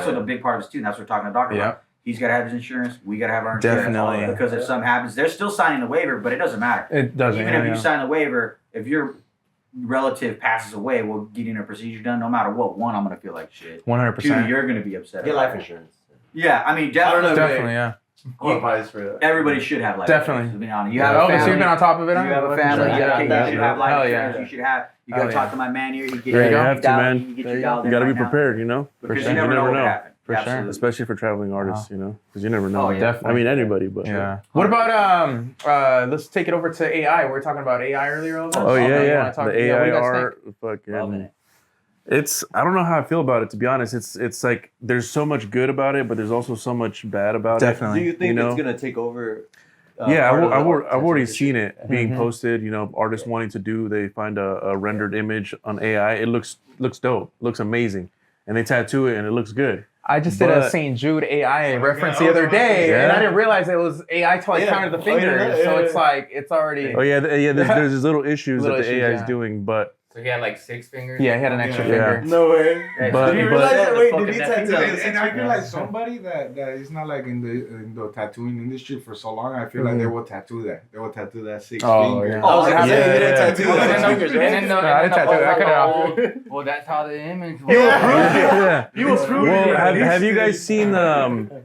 what a big part of this too. And that's what we're talking to the doctor Yeah. about. He's got to have his insurance. We got to have our insurance. Definitely. Because if something happens, they're still signing the waiver, but it doesn't matter. It doesn't. Even if you sign the waiver, if your relative passes away, we're getting a procedure done. No matter what, one, I'm gonna feel like shit. 100%. Two, you're gonna be upset. Get about life it. insurance. Yeah, I mean, I don't know. Definitely. Yeah. Qualifies for that. Everybody should have life Definitely. insurance. To be honest, you Yeah. have a Oh, so family. you've been on top of it. You huh? have a family. Yeah, You got kids. yeah, You should have life Hell insurance. yeah. You should have. You Hell gotta talk yeah. to my man here. He get Yeah, you have to, dialed- man. He get There you you dialed You in got to be right now. prepared, you know? Because sure. you never You know never what know. will happen. For sure. Absolutely. Especially for traveling artists, you know? Because you never know. Oh, yeah. Definitely. I mean, anybody, but. Yeah. What about let's take it over to AI. We were talking about AI earlier. Elvis. Oh, You yeah, wanna yeah. talk- The what do AI you guys art, Loving fucking. it. It's, I don't know how I feel about it, to be honest. It's like, there's so much good about it, but there's also so much bad about Definitely. Do you think You know? it's gonna take over? Yeah, part of the I've tattoo already industry? seen it being Mhm. posted. You know, artists wanting to do. They find a rendered image on AI. It looks dope. Looks amazing, and they tattoo it, and it looks good. I just did a But- St. Jude AI reference yeah, the other day, yeah. and I didn't realize it was AI till I Yeah. counted the Oh, yeah, fingers. yeah, So yeah. it's like it's already. Oh yeah, there's these little issues Little that the issues, AI is yeah. doing, but So he had like 6 fingers. Yeah, he had an extra Yeah. finger. No way. But- Did you but- realize that? Wait, Fucking did he that tattoo? finger. it? And I feel like somebody that is not like in the tattooing industry for so long, I feel like they will tattoo that. They will tattoo that 6 Oh, finger. yeah. Oh, Yeah, he didn't yeah. tattoo Well, the then fingers, the- right? and then No, I didn't tattoo it. I cut it off. Well, that's how the image was. yeah. You was proving Well, it. have you guys seen the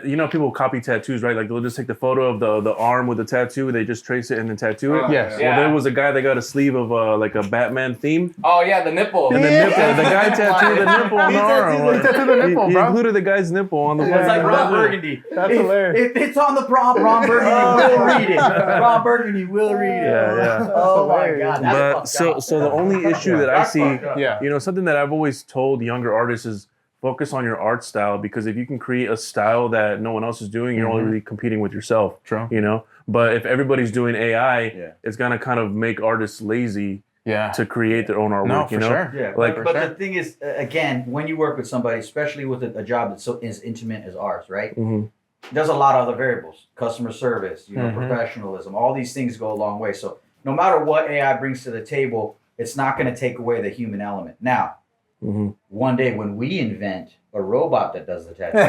you know, people copy tattoos, right? Like they'll just take the photo of the arm with the tattoo, they just trace it and then tattoo it. Oh, Yes. Well, there was a guy that got a sleeve of like a Batman theme, Oh yeah, the nipple. and the nipple. The guy tattooed the nipple on the arm. He tattooed the nipple, He bro. included the guy's nipple on the. It's like fucking Ron tattoo. Burgundy. That's If- hilarious. If it's on the prop, Ron Burgundy will read it. Ron Burgundy will read it. Yeah, yeah. Oh my God. That's But fucked so up. so the only issue that I see, Yeah. you know, something that I've always told younger artists is focus on your art style, because if you can create a style that no one else is doing, you're only really competing with yourself. True. You know, but if everybody's doing AI, Yeah. it's gonna kind of make artists lazy Yeah. to create their own artwork. No, you for know, sure. Yeah, Like- but, For but sure. the thing is, again, when you work with somebody, especially with a job that's so as intimate as ours, right? Mhm. There's a lot of other variables: customer service, Mhm. professionalism. All these things go a long way. So no matter what AI brings to the table, it's not going to take away the human element. Now, Mhm. one day when we invent a robot that does the tattoo,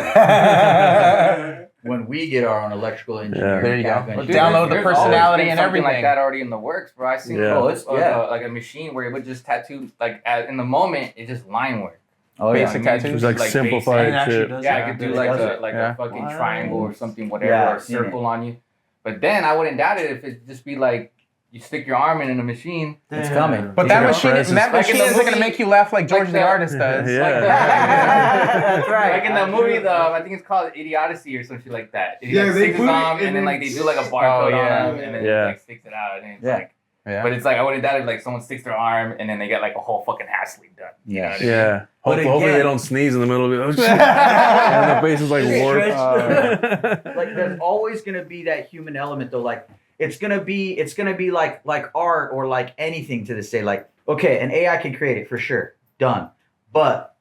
when we get our own electrical engineer, There you go. mechanical Well, engineer, download the There's always personality been and something everything. like that already in the works, bro. I seen Yeah. Oh, it's- yeah. like a machine where it would just tattoo like in the moment it's just line work. Oh yeah. Basic You know what I mean? tattoos. It's like Basic. simplified And it actually shit. does Yeah, I that. could do It like does a it. like Yeah. a fucking Wow. triangle or something, whatever, Yeah, or a I've seen circle on you. But then I wouldn't doubt it if it just be like you stick your arm in a machine. It's coming. But that machine isn't movie- gonna make you laugh like George the artist does. That's right. Like in the movie, I think it's called Idiocy or something like that. He Yeah, like, they sticks his put it arm in and then like they its- do like a barcode yeah. on him and then Yeah. like sticks it out and it's Yeah. like. Yeah. But it's like I wouldn't doubt if like someone sticks their arm and then they get like a whole fucking half sleeve done. You know what I mean? Yeah. But Hopefully again- they don't sneeze in the middle of it. Oh, shit. And the face is like warped. Like there's always gonna be that human element though. Like it's gonna be like art or like anything to this day. Like okay, an AI can create it for sure, done. But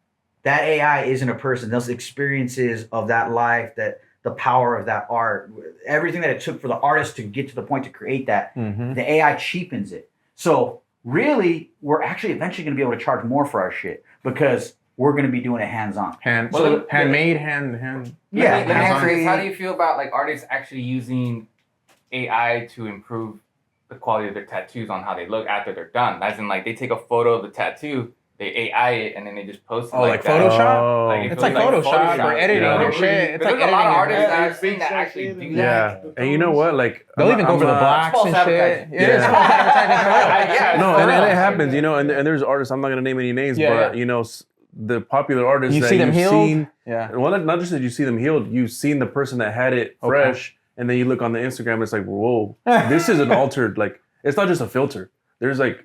that AI isn't a person. Those experiences of that life, that the power of that art, everything that it took for the artist to get to the point to create that, the AI cheapens it. So really, we're actually eventually gonna be able to charge more for our shit because we're gonna be doing it hands-on. Handmade, hand. Yeah, Let me hands-on. ask you this. How do you feel about like artists actually using AI to improve the quality of their tattoos on how they look after they're done? As in like they take a photo of the tattoo, they AI it, and then they just post it Like that. Photoshop? Oh. Like, It's like Photoshop or editing Yeah. or shit. It's But like there's a lot of artists that editing. I've seen that actually do Yeah. that. And you know what? Like, They'll even go for the not- blacks false and shit. advertising. It is Yeah. false advertising for real. Yeah, No, for and real. it happens, you know, and there's artists, I'm not going to name any names, Yeah, but, yeah. you know, the popular artists You that see them you've healed? seen, Yeah. well, not just that you see them healed, you've seen the person that had it Okay. fresh, and then you look on the Instagram, it's like, whoa, this is an altered, like, it's not just a filter. There's like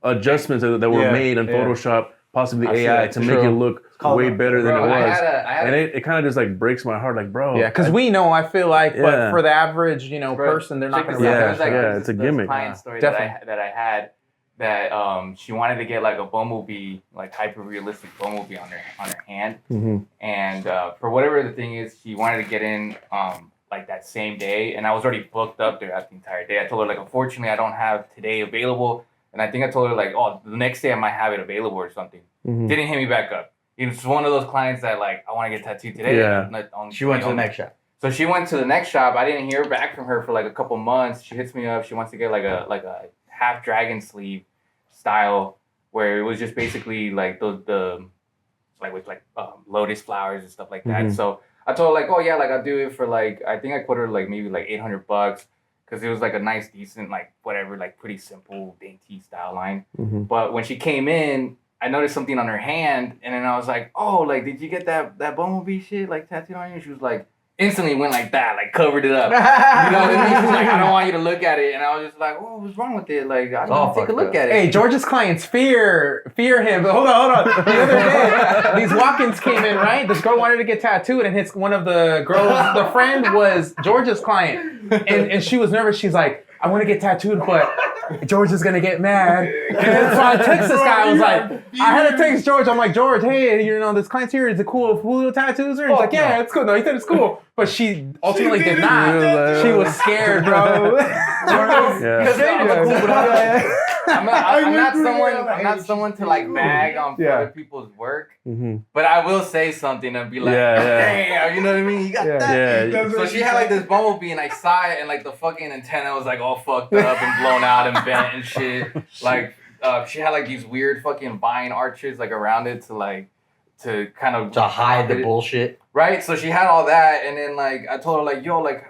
adjustments that were Yeah, made in yeah. Photoshop, possibly I see AI, that. to make True. it look way better than Bro, it I was. had And a it kind of just like breaks my heart, like, bro. Yeah, because we know, I feel like, but Yeah. for the average, you know, Bro, person, they're not check going this to out. Yeah, There was, like, yeah, this- it's a this gimmick. client story Definitely. that I had that she wanted to get like a bumblebee, like hyper realistic bumblebee on her hand, Mhm. and for whatever the thing is, she wanted to get in like that same day, and I was already booked up there the entire day. I told her like, unfortunately, I don't have today available, and I think I told her like, oh, the next day I might have it available or something. Mhm. Didn't hit me back up. It's one of those clients that like, I want to get tattooed today. Yeah. She went to the next shop. So she went to the next shop. I didn't hear back from her for like a couple months. She hits me up. She wants to get like a half dragon sleeve style where it was just basically like the like with like lotus flowers and stuff like that. Mhm. So I told her like, oh yeah, like I'll do it for like, I think I quoted her like maybe like $800 because it was like a nice, decent, like whatever, like pretty simple dainty style line. Mhm. But when she came in, I noticed something on her hand, and then I was like, oh, like, did you get that bumblebee shit, like, tattooed on you? And she was like, instantly went like that, like, covered it up. You know what I mean? She's like, I don't want you to look at it. And I was just like, oh, what's wrong with it? Like, I all need to take a fucked look up. at it. Hey, George's clients fear him. But hold on. The other day, these walk-ins came in, right? This girl wanted to get tattooed, and one of the girls, the friend was George's client, and she was nervous. She's like, I want to get tattooed, but George is gonna get mad. And so I text this guy. I was like, I had to text George. I'm like, George, hey, you know, this client's here. Is it cool if Julio tattoos her? He's like, yeah, it's cool. No, he said it's cool, but she ultimately did not. She was scared, bro. Yeah. I'm not someone to like bag on Yeah. other people's work, Mhm. but I will say something and be like, Yeah, yeah. damn, you know what I mean? You got that. Yeah. So she had like this bumblebee, and I saw it, and like the fucking antenna was like all fucked up and blown out and bent and shit. Like she had like these weird fucking vine arches like around it to kind of To hide the bullshit. right. So she had all that, and then like I told her like, yo, like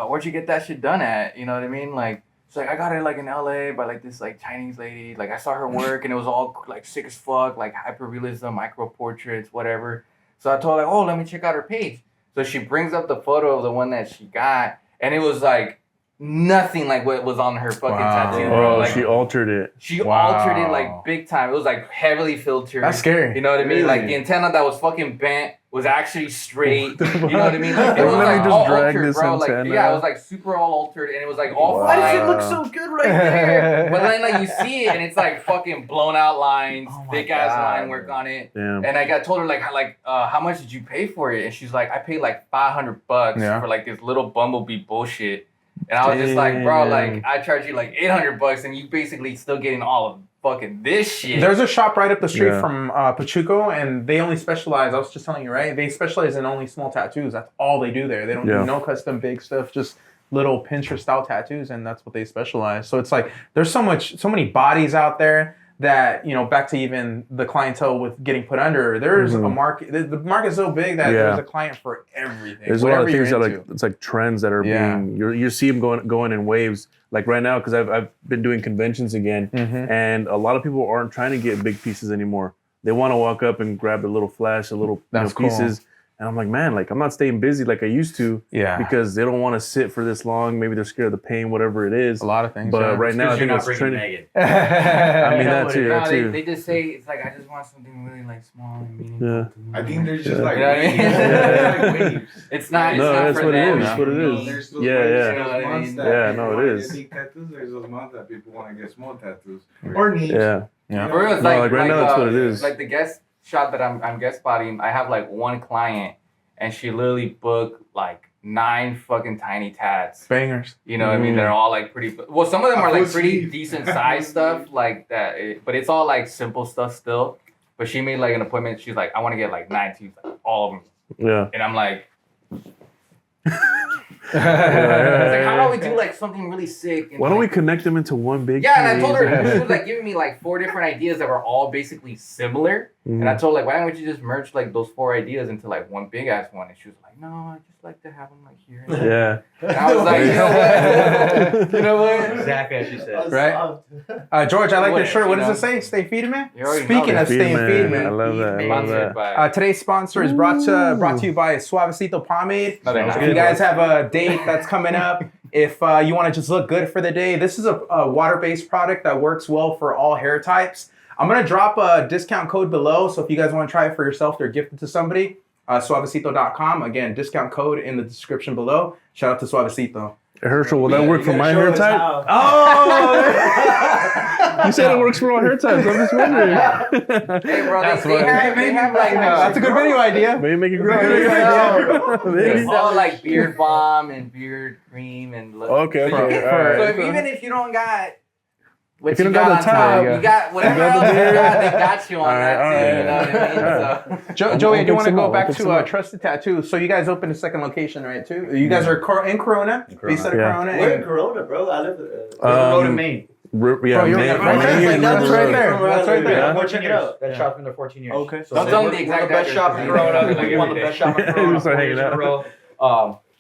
where'd you get that shit done at? You know what I mean? Like she's like, I got it like in LA by like this like Chinese lady. Like I saw her work, and it was all like sick as fuck, like hyper realism, micro portraits, whatever. So I told her, oh, let me check out her page. So she brings up the photo of the one that she got, and it was like nothing like what was on her fucking Wow. tattoo, bro. Oh, Like she altered it. she Wow. altered it like big time. It was like heavily filtered. That's scary. You know what I mean? Like Really? the antenna that was fucking bent was actually straight. You know what I mean? Like, it was Let me like just all drag altered, this bro. Like antenna. yeah, it was like super all altered, and it was like all Wow. Why does it fine. look so good right there? But then like you see it, and it's like fucking blown out lines, Oh my thick ass God. line work on it. Damn. And I told her like how much did you pay for it? And she's like, I paid like $500 Yeah. for like this little bumblebee bullshit. And I was just like, bro, like I charge you like $800, and you basically still getting all of fucking this shit. There's a shop right up the street Yeah. from Pachuco, and they only specialize. I was just telling you, right? They specialize in only small tattoos. That's all they do there. They don't Yeah. do no custom big stuff. Just little Pinterest style tattoos, and that's what they specialize. So it's like there's so many bodies out there that, you know, back to even the clientele with getting put under, there's a market. The market's so big that there's a client for everything. There's a lot of things that like it's like trends that are being you see them going in waves. Like right now, because I've been doing conventions again, and a lot of people aren't trying to get big pieces anymore. They want to walk up and grab a little flash, a little pieces. And I'm like, man, like I'm not staying busy like I used to. Yeah. Because they don't want to sit for this long. Maybe they're scared of the pain, whatever it is. A lot of things. But right now, I think it's trending. I mean, that too. They just say it's like I just want something really like small and meaningful. I think there's just like waves. It's not. No, it's that's not what for it them. is. That's what it is. There's those Yeah, no, it is. Big tattoos. There's those months that people want to get small tattoos or needs. Yeah. For real, it's like right now, that's what it is. Like the guest shop that I'm guest spotting, I have like one client, and she literally booked like 9 fucking tiny tats. Bangers. You know what I mean? They're all like pretty. Well, some of them are like pretty decent size stuff like that, but it's all like simple stuff still. But she made like an appointment. She's like, I want to get like 9 teeth, like, all of them. Yeah. And I'm like. It's like, how about we do like something really sick? And Why don't we like, connect them into one big? yeah, and I told her she was like giving me like 4 different ideas that were all basically similar. And I told her, like, why don't you just merge like those 4 ideas into like one big ass one? And she was like, no, I just like to have them like here. And there. Yeah. And I was like, you know what? You know what? Exactly as she said. Right? George, I like this shirt. What does it say? Stay feeded, man? Speaking of staying feeded, man. I love that. I love that. Today's sponsor is brought to you by Suavecito Pomade. If you guys have a date that's coming up, if you want to just look good for the day, this is a water-based product that works well for all hair types. I'm going to drop a discount code below, so if you guys want to try it for yourself or gift it to somebody, suavecito.com. Again, discount code in the description below. Shout out to Suavecito. Herchell, will that work for my hair type? Oh! You said it works for all hair types. I'm just wondering. Hey, bro, they have like... that's a good video idea. Maybe make it grow. They sell like beard balm and beard cream and... Okay. So even if you don't got... What if you don't got got the top, tie, you got whatever else you got, they got you on that too. You know what I mean? So. Joey, I do want to go back to Trusted Tattoo. So you guys opened a second location, right? Too. You guys are in Corona. Based out of Corona. We're in Corona, bro. I live Corona, Maine. Yeah, that's right there. That's right there. Go check it out. That shop's been there 14 years. Okay. So don't tell me the exact best shop in Corona. We won the best shop in Corona 4 years in a row.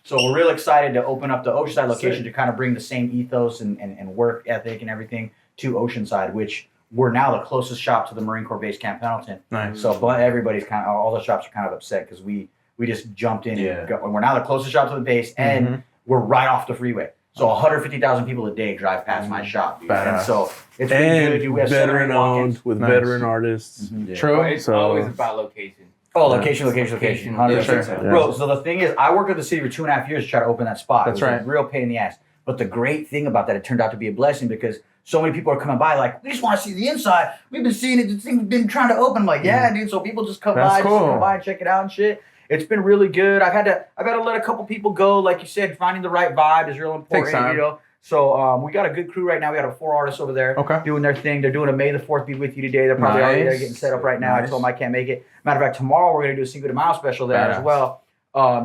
So we're real excited to open up the Oceanside location to kind of bring the same ethos and work ethic and everything to Oceanside, which we're now the closest shop to the Marine Corps Base Camp Pendleton. Nice. So everybody's kind of, all the shops are kind of upset because we just jumped in and we're now the closest shop to the base and we're right off the freeway. So 150,000 people a day drive past my shop. And so it's been good. We have veteran owned with veteran artists. True. It's always about location. Oh, location. 100%. Bro, so the thing is, I worked with the city for 2.5 years to try to open that spot. That's it was a real pain in the ass. But the great thing about that, it turned out to be a blessing because so many people are coming by like, we just want to see the inside. We've been seeing it. This thing we've been trying to open. I'm like, yeah, dude. So people just come by and check it out and shit. It's been really good. I've had to let a couple people go. Like you said, finding the right vibe is real important. You know. So we got a good crew right now. We got 4 artists over there doing their thing. They're doing a May the 4th Be With You today. They're probably already there getting set up right now. I told them I can't make it. Matter of fact, tomorrow we're going to do a Cinco de Mayo special there as well.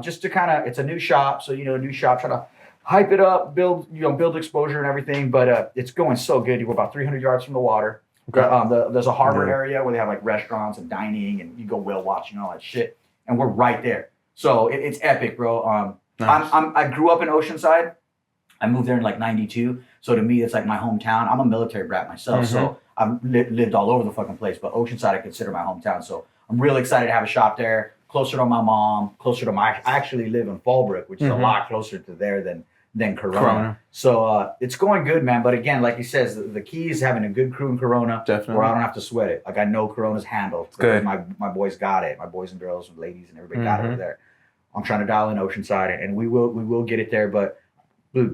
Just to kind of, it's a new shop. So, you know, a new shop, trying to hype it up, build exposure and everything. But it's going so good. We're about 300 yards from the water. There's a harbor area where they have like restaurants and dining and you go whale watching and all that shit. And we're right there. So it's epic, bro. I grew up in Oceanside. I moved there in like 92. So to me, it's like my hometown. I'm a military brat myself. So I've lived all over the fucking place. But Oceanside, I consider my hometown. So I'm really excited to have a shop there. Closer to my mom. Closer to I actually live in Fallbrook, which is a lot closer to there than Corona. So it's going good, man. But again, like he says, the key is having a good crew in Corona. Definitely. Where I don't have to sweat it. Like I know Corona's handled. Good. My boys got it. My boys and girls and ladies and everybody got it over there. I'm trying to dial in Oceanside and we will get it there. But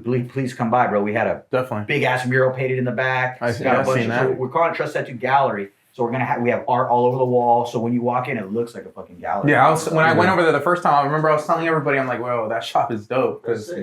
please come by, bro. We had a big ass mural painted in the back. Got a bunch of, so we're calling it Trust Tattoo Gallery. So we have art all over the wall. So when you walk in, it looks like a fucking gallery. Yeah, when I went over there the first time, I remember I was telling everybody, I'm like, whoa, that shop is dope because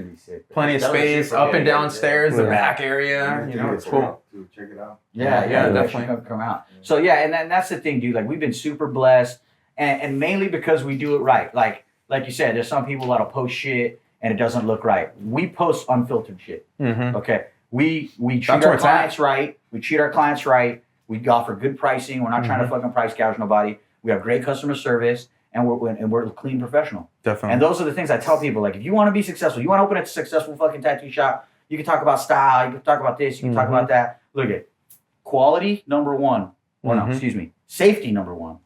plenty of space, up and down stairs, the back area. You know, it's cool. Check it out. Yeah, definitely come out. So yeah, and that's the thing, dude. Like we've been super blessed, and mainly because we do it right. Like you said, there's some people that'll post shit and it doesn't look right. We post unfiltered shit. Okay, we treat our clients right. We treat our clients right. We offer good pricing. We're not trying to fucking price gouge nobody. We have great customer service, and we're a clean professional. Definitely. And those are the things I tell people. Like, if you want to be successful, you want to open a successful fucking tattoo shop, you can talk about style, you can talk about this, you can talk about that. Look at quality, number one. Or no, excuse me. Safety, number one.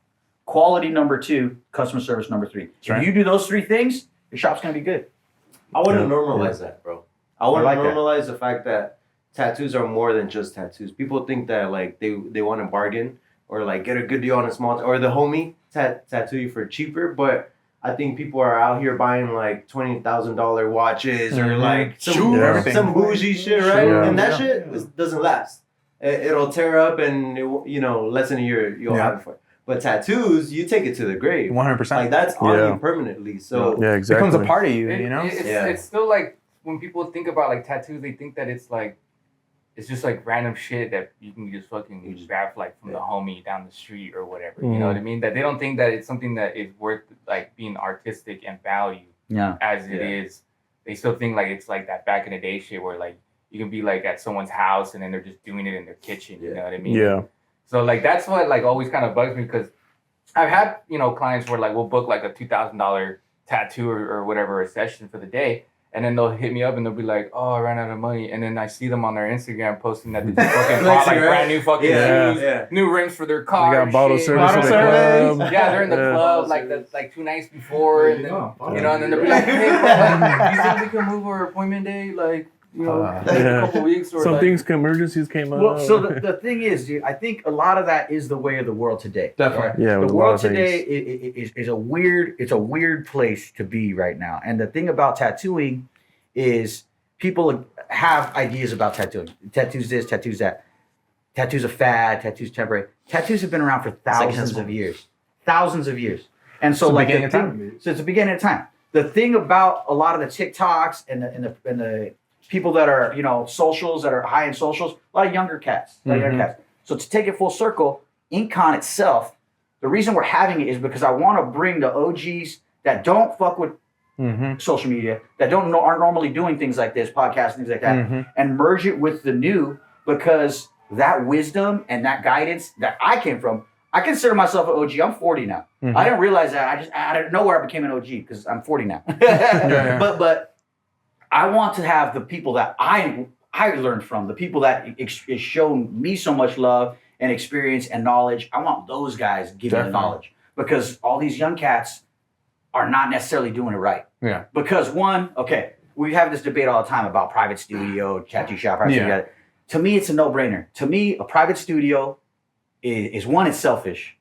Quality, number two. Customer service, number three. If you do those three things, your shop's going to be good. I want to normalize that, bro. I want like to that. normalize the fact that tattoos are more than just tattoos. People think that like they want to bargain or like get a good deal on a small or the homie tattoo you for cheaper, but I think people are out here buying like $20,000 watches or like some bougie shit, right? Yeah. And that shit doesn't last. It'll tear up and less than a year you'll have it for. But tattoos, you take it to the grave. 100%. Like that's on you permanently. So Yeah, exactly. becomes a part of you, you know? It's still like when people think about like tattoos, they think that it's just like random shit that you can just fucking grab like from the homie down the street or whatever. You know what I mean? That they don't think that it's something that is worth like being artistic and value as it is. They still think like it's like that back in the day shit where like you can be like at someone's house and then they're just doing it in their kitchen. You know what I mean? Yeah. So like that's what like always kind of bugs me because I've had clients where like we'll book like a $2,000 tattoo or whatever a session for the day, and then they'll hit me up and they'll be like, "Oh, I ran out of money," and then I see them on their Instagram posting that they just fucking bought like brand new fucking shoes, new rims for their car. They got bottle shit. service at the club. Yeah, they're in the club like 2 nights before, and then and then they'll be like, "Hey, bro, you think we can move our appointment day like?" in a couple weeks or some like, things, emergencies came up. Well, so the thing is, dude, I think a lot of that is the way of the world today. Definitely. Yeah, The world today is a weird place to be right now. And the thing about tattooing is people have ideas about tattooing. Tattoos this, tattoos that. Tattoos a fad, tattoos temporary. Tattoos have been around for thousands of years. Thousands of years. And so like beginning of time. So it's the beginning of time. The thing about a lot of the TikToks and the people that are, socials, that are high in socials, a lot of younger cats. So to take it full circle, InkCon itself, the reason we're having it is because I want to bring the OGs that don't fuck with social media, that aren't normally doing things like this, podcasts, things like that, and merge it with the new, because that wisdom and that guidance that I came from, I consider myself an OG. I'm 40 now. I didn't realize that. I just out of nowhere I became an OG because I'm 40 now. But I want to have the people that I learned from, the people that is shown me so much love and experience and knowledge. I want those guys giving the knowledge, because all these young cats are not necessarily doing it right. Yeah. Because we have this debate all the time about private studio, tattoo shop, private studio. To me, it's a no-brainer. To me, a private studio is one, it's selfish.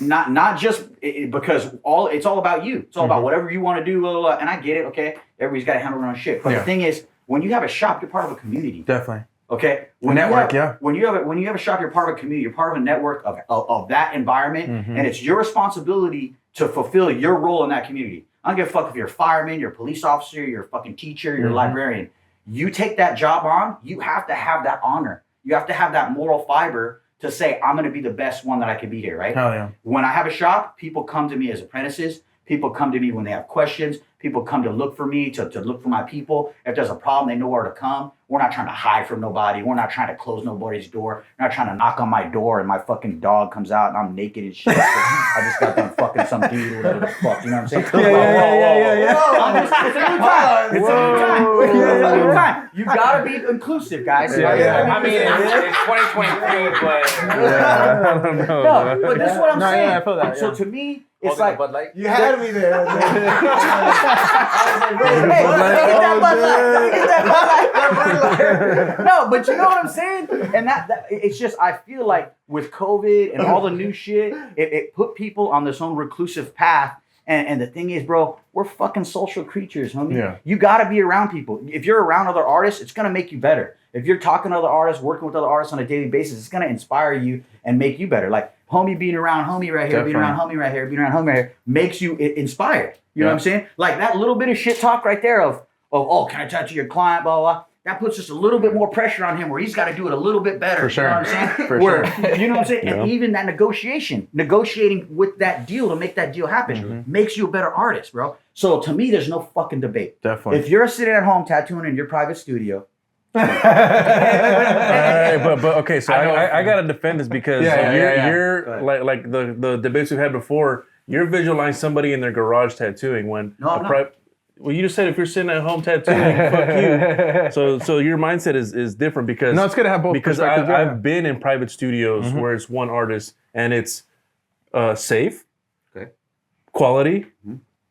Not just because it's all about you. It's all about whatever you want to do. Blah, blah, blah. And I get it. Okay, everybody's got to handle their own shit. But the thing is, when you have a shop, you're part of a community. Definitely. Okay. When you have a shop, you're part of a community. You're part of a network of that environment, and it's your responsibility to fulfill your role in that community. I don't give a fuck if you're a fireman, you're a police officer, you're a fucking teacher, you're a librarian. You take that job on, you have to have that honor. You have to have that moral fiber to say, I'm going to be the best one that I can be here, right? Hell yeah. When I have a shop, people come to me as apprentices. People come to me when they have questions. People come to look for me, to look for my people. If there's a problem, they know where to come. We're not trying to hide from nobody. We're not trying to close nobody's door. We're not trying to knock on my door and my fucking dog comes out and I'm naked and shit. I just got done fucking some dude or whatever the fuck, you know what I'm saying? It's a new time. It's a new time. You gotta be inclusive, guys. I mean, it's 2023, but I don't know. No, but this is what I'm saying. Yeah, I feel that. So to me, it's holding a like, Bud Light. You had me there. No, but you know what I'm saying? And that it's just, I feel like with COVID and all the new shit, it put people on this own reclusive path. And the thing is, bro, we're fucking social creatures, homie. Yeah. You gotta be around people. If you're around other artists, it's gonna make you better. If you're talking to other artists, working with other artists on a daily basis, it's gonna inspire you and make you better. Like homie being around homie right here, being around homie right here, being around homie right here, makes you inspired. You know what I'm saying? Like that little bit of shit talk right there of oh, can I tattoo your client, blah, blah, blah. That puts just a little bit more pressure on him where he's got to do it a little bit better. For sure. You know what I'm saying? For sure. You know what I'm saying? And even that negotiating with that deal to make that deal happen makes you a better artist, bro. So to me, there's no fucking debate. Definitely. If you're sitting at home tattooing in your private studio but okay, so I gotta defend this because you're like the debates we've had before. You're visualizing somebody in their garage tattooing when well, you just said if you're sitting at home tattooing, fuck you. So your mindset is different because No, it's good to have both because perspectives. I've been in private studios where it's one artist and it's safe, quality,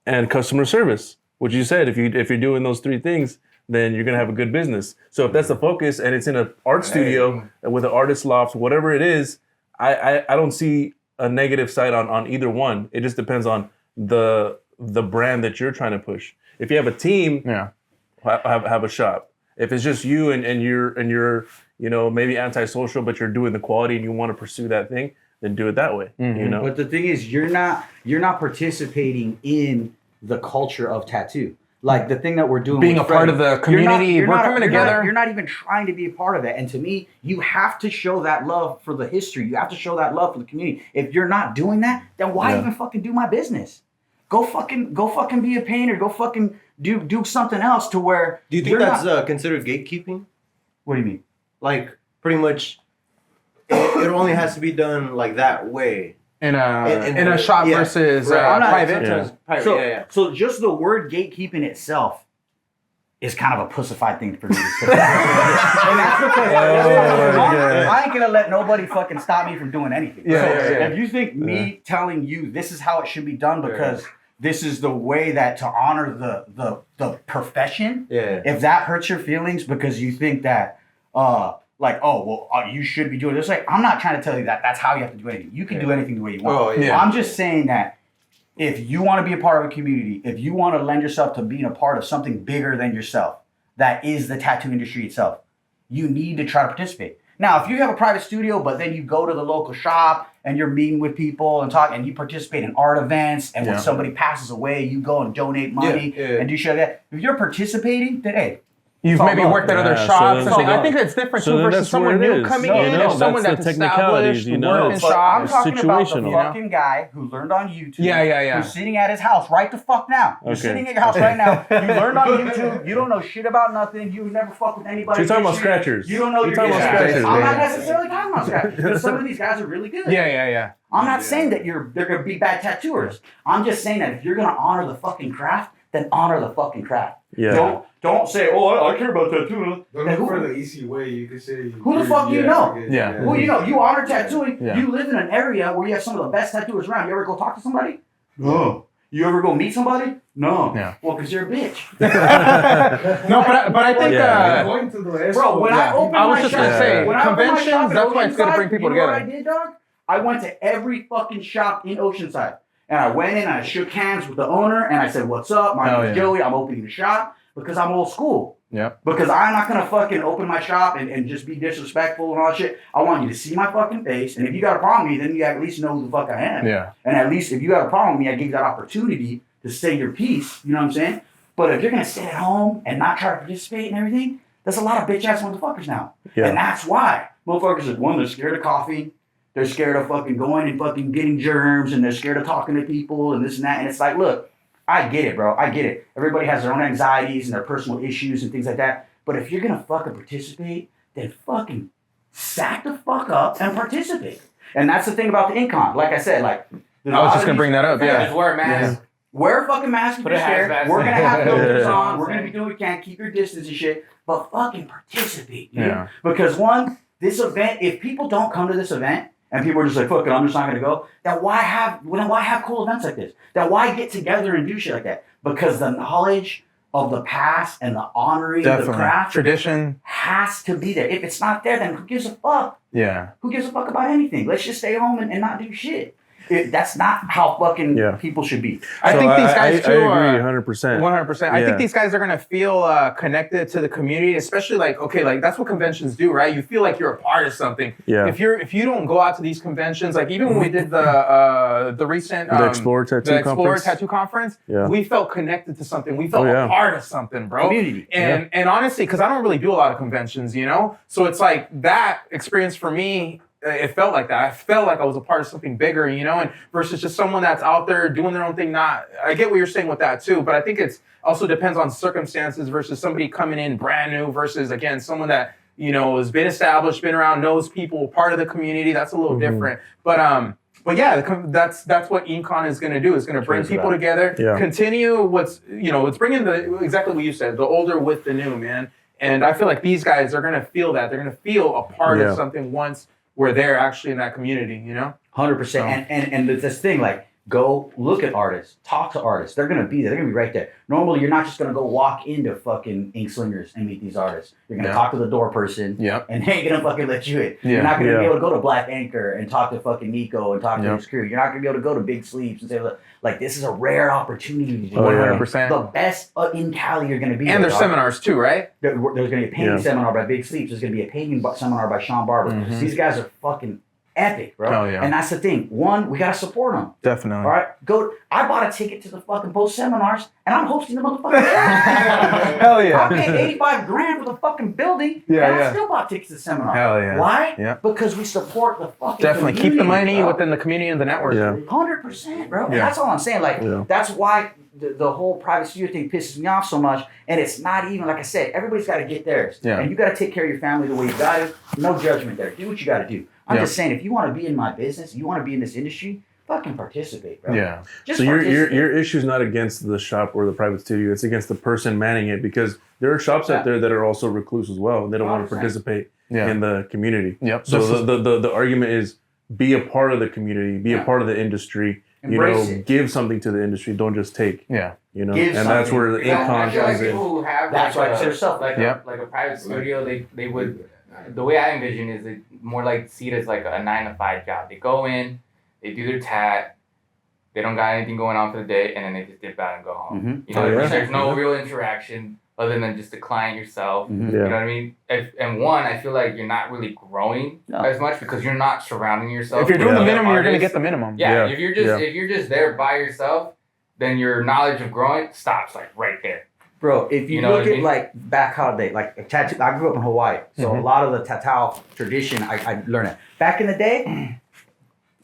and customer service. Which you said if you're doing those three things, then you're gonna have a good business. So if that's the focus and it's in an art studio with an artist loft, whatever it is, I don't see a negative side on either one. It just depends on the brand that you're trying to push. If you have a team, have a shop. If it's just you and you're maybe antisocial, but you're doing the quality and you want to pursue that thing, then do it that way. But the thing is, you're not participating in the culture of tattoo. Like the thing that we're doing, being a part of the community, we're coming together. You're not even trying to be a part of it. And to me, you have to show that love for the history. You have to show that love for the community. If you're not doing that, then why even fucking do my business? Go fucking be a painter. Go fucking do something else to where. Do you think that's considered gatekeeping? What do you mean? Like pretty much, it only has to be done like that way. In a shop versus private. So just the word gatekeeping itself is kind of a pussified thing for me to say. And that's because I ain't gonna let nobody fucking stop me from doing anything. If you think me telling you this is how it should be done because this is the way that to honor the profession, if that hurts your feelings because you think that you should be doing this. Like, I'm not trying to tell you that that's how you have to do anything. You can do anything the way you want. I'm just saying that if you want to be a part of a community, if you want to lend yourself to being a part of something bigger than yourself, that is the tattoo industry itself, you need to try to participate. Now, if you have a private studio, but then you go to the local shop and you're meeting with people and talk, and you participate in art events, and when somebody passes away, you go and donate money and do shit like that. If you're participating, then hey. You've maybe worked at other shops. I think that's different too versus someone new coming in or someone that's established, worked in shops. I'm talking about the fucking guy who learned on YouTube. Who's sitting at his house right the fuck now. You're sitting at your house right now. You learned on YouTube. You don't know shit about nothing. You never fuck with anybody. So you're talking about scratchers. You don't know you're talking about scratchers. I'm not necessarily talking about scratchers. Because some of these guys are really good. I'm not saying that they're going to be bad tattooers. I'm just saying that if you're going to honor the fucking craft, then honor the fucking craft. Don't say, I care about tattooing. Don't look for the easy way. You can say. Who the fuck you know? Who you know? You honor tattooing. You live in an area where you have some of the best tattooers around. You ever go talk to somebody? No. You ever go meet somebody? No. Well, because you're a bitch. No, but I think, going to the bro, when I opened my shop, conventions, that's why it's good to bring people together. You know what I did, dog? I went to every fucking shop in Oceanside. And I went in and I shook hands with the owner and I said, what's up? My name is Joey. I'm opening a shop because I'm old school. Because I'm not going to fucking open my shop and just be disrespectful and all that shit. I want you to see my fucking face. And if you got a problem with me, then you at least know who the fuck I am. And at least if you got a problem with me, I give you that opportunity to say your piece. You know what I'm saying? But if you're going to sit at home and not try to participate and everything, there's a lot of bitch ass motherfuckers now. And that's why. Motherfuckers are, one, they're scared of coffee. They're scared of fucking going and fucking getting germs, and they're scared of talking to people and this and that. And it's like, look, I get it, bro. I get it. Everybody has their own anxieties and their personal issues and things like that. But if you're going to fucking participate, then fucking sack the fuck up and participate. And that's the thing about the InkCon. Like I said, like... I was just going to bring that up, Just wear a mask. Wear a fucking mask if you're scared. We're going to have filters on. We're going to be doing what we can. Keep your distance and shit. But fucking participate, dude. Because one, this event, if people don't come to this event, and people are just like, fuck it, I'm just not going to go. Then why have cool events like this? Then why get together and do shit like that? Because the knowledge of the past and the honoring of the craft tradition has to be there. If it's not there, then who gives a fuck? Who gives a fuck about anything? Let's just stay home and not do shit. That's not how fucking people should be. I think these guys too I agree 100%. 100%. I think these guys are going to feel connected to the community, especially like that's what conventions do, right? You feel like you're a part of something. If you don't go out to these conventions, like even when we did the recent the Explorer Tattoo Conference, we felt connected to something. We felt a part of something, bro. Community. And honestly, because I don't really do a lot of conventions, you know, so it's like that experience for me it felt like that. I felt like I was a part of something bigger, you know, and versus just someone that's out there doing their own thing. I get what you're saying with that too, but I think it's also depends on circumstances versus somebody coming in brand new versus, again, someone that, you know, has been established, been around, knows people, part of the community. That's a little different. But yeah, that's what InkCon is going to do. It's going to bring people together, continue it's bringing exactly what you said, the older with the new, man. And I feel like these guys are going to feel that. They're going to feel a part of something once we're there actually in that community, you know? 100%. And this thing, like, go look at artists, talk to artists. They're going to be there. They're going to be right there. Normally, you're not just going to go walk into fucking Ink Slingers and meet these artists. You're going to talk to the door person, and they ain't going to fucking let you in. You're not going to be able to go to Black Anchor and talk to fucking Nico and talk to his crew. You're not going to be able to go to Big Sleeps and say, like, this is a rare opportunity. 100%. The best in Cali you're going to be. And there's seminars too, right? There's going to be a painting seminar by Big Sleeps. There's going to be a painting seminar by Sean Barber. These guys are fucking epic, bro. Oh, yeah. And that's the thing. One, we gotta support them. Definitely. All right, I bought a ticket to the fucking post seminars, and I'm hosting the motherfucking. Hell yeah. I paid $85,000 for the fucking building, and I still bought tickets to the seminar. Hell yeah. Why? Yeah. Because we support the fucking. Definitely community, keep the money bro. within the community and the network. 100%, bro. And that's all I'm saying. Like, that's why the whole private studio thing pisses me off so much. And it's not even, like I said, everybody's got to get theirs. Yeah. And you got to take care of your family the way you got to. No judgment there. Do what you got to do. I'm just saying, if you want to be in my business, you want to be in this industry, fucking participate, bro. Yeah. Just so your issue is not against the shop or the private studio. It's against the person manning it, because there are shops out there that are also recluse as well. And they don't want to participate in the community. Yep. So the argument is, be a part of the community, be a part of the industry. Embrace it. Give something to the industry. Don't just take. Yeah. You know, Give and that's where the I InkCon feel like comes in. people who have That's like why it's yourself. like a private studio, they would. The way I envision is it more like see it as like a 9-to-5 job. They go in, they do their tat, they don't got anything going on for the day, and then they just dip out and go home. You know, there's no real interaction other than just the client yourself. You know what I mean? And one, I feel like you're not really growing as much because you're not surrounding yourself. If you're doing the minimum, artists. you're gonna get the minimum. Yeah. If you're just there by yourself, then your knowledge of growing stops like right there. Bro, if you know look what I at mean? like back holiday, like a tattoo, I grew up in Hawaii, so a lot of the tattoo tradition, I learned it. Back in the day,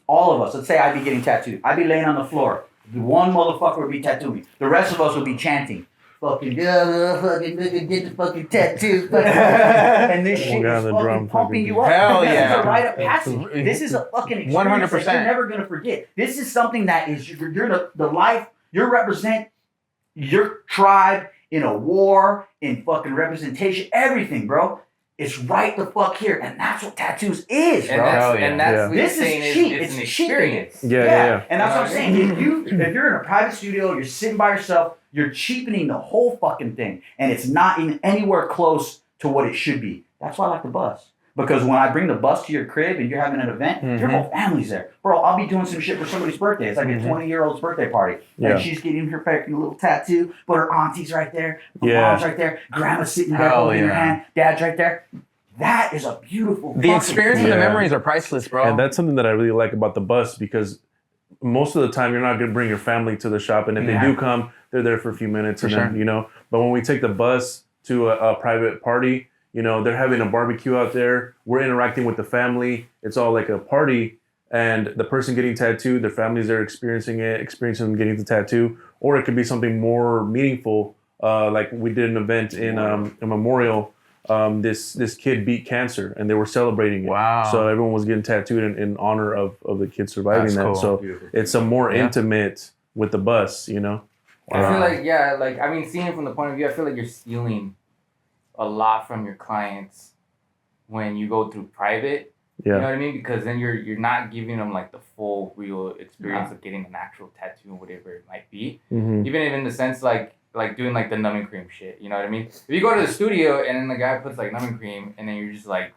all of us, let's say I'd be getting tattooed, I'd be laying on the floor. One motherfucker would be tattooing. The rest of us would be chanting. Fucking get the fucking tattoo. And this shit is fucking pumping you up. Hell This yeah. is a rite of passage. This is a fucking experience 100%. that you're never gonna forget. This is something that is you're the life, you represent your tribe in a war, in fucking representation, everything, bro. It's right the fuck here, and that's what tattoos is, bro. And that's what This you're saying is cheap. it's an It's cheap. experience. Yeah. And that's what I'm saying. If you're in a private studio, you're sitting by yourself, you're cheapening the whole fucking thing, and it's not even anywhere close to what it should be. That's why I like the bus. Because when I bring the bus to your crib and you're having an event, your whole family's there. Bro, I'll be doing some shit for somebody's birthday. It's like a 20-year-old's birthday party. And she's getting her fucking little tattoo, but her auntie's right there, her mom's right there, grandma's sitting there holding her hand, dad's right there. That is a beautiful The experience and the Yeah. memories are priceless, bro. And that's something that I really like about the bus, because most of the time you're not going to bring your family to the shop, and if they do come, they're there for a few minutes, and then, you know. But when we take the bus to a private party, you know, they're having a barbecue out there. We're interacting with the family. It's all like a party, and the person getting tattooed, their families are experiencing them getting the tattoo, or it could be something more meaningful. Like we did an event in a memorial. This kid beat cancer, and they were celebrating it. Wow. So everyone was getting tattooed in honor of the kid surviving that. Cool. So it's a more intimate with the bus, you know? I feel like, I mean, seeing it from the point of view, I feel like you're stealing a lot from your clients when you go through private. You know what I mean? Because then you're not giving them like the full real experience of getting an actual tattoo or whatever it might be. Even in the sense like doing like the numbing cream shit. You know what I mean? If you go to the studio and then the guy puts like numbing cream and then you're just like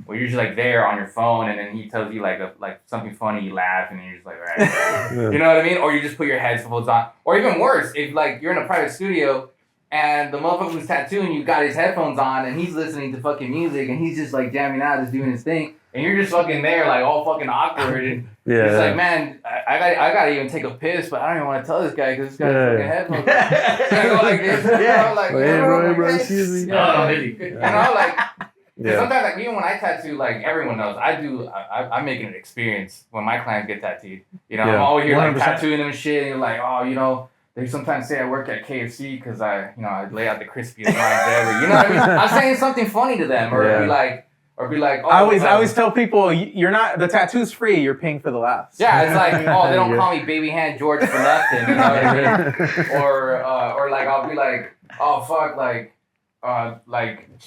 there on your phone and then he tells you like something funny, you laugh and then you're just like, all right. You know what I mean? Or you just put your headphones on. Or even worse, if like you're in a private studio and the motherfucker who's tattooing you got his headphones on and he's listening to fucking music and he's just like jamming out, just doing his thing. And you're just fucking there like all fucking awkward and it's like, man, I gotta even take a piss, but I don't even want to tell this guy because this guy's fucking headphones. And I go like this. Yeah. Like, hey, bro, excuse me. You know, like Yeah. Sometimes, like, even when I tattoo, like, everyone knows, I make it an experience when my clients get tattooed. You know, I'm always here, like, 100%. tattooing them and shit, and you're like, oh, you know, they sometimes say I work at KFC because I lay out the crispiest lines ever. You know what I mean? I'm saying something funny to them, or be like, oh, I always tell people, you're not, the tattoo's free, you're paying for the laughs. Yeah, it's like, oh, they don't call me Baby Hand George for nothing, you know what I mean? Or like, I'll be like, oh, fuck, like,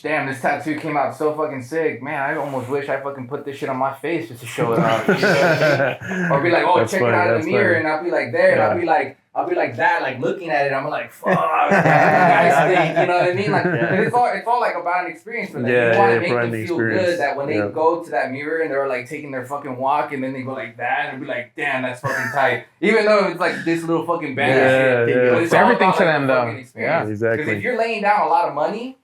damn, this tattoo came out so fucking sick. Man, I almost wish I fucking put this shit on my face just to show it off. You know what I mean? Or be like, oh, That's check funny, it out in that's the mirror, funny. and I'll be like there, and I'll be like that, like looking at it. I'm like, fuck, guys think, you know what I mean? Like, it's all like about an experience for them. You want to make them feel good that when they go to that mirror and they're like taking their fucking walk, and then they go like that, and be like, damn, that's fucking tight. Even though it's like this little fucking band shit, but It's everything about, to like, them, the though. fucking experience. Yeah, exactly. Because if you're laying down a lot of money,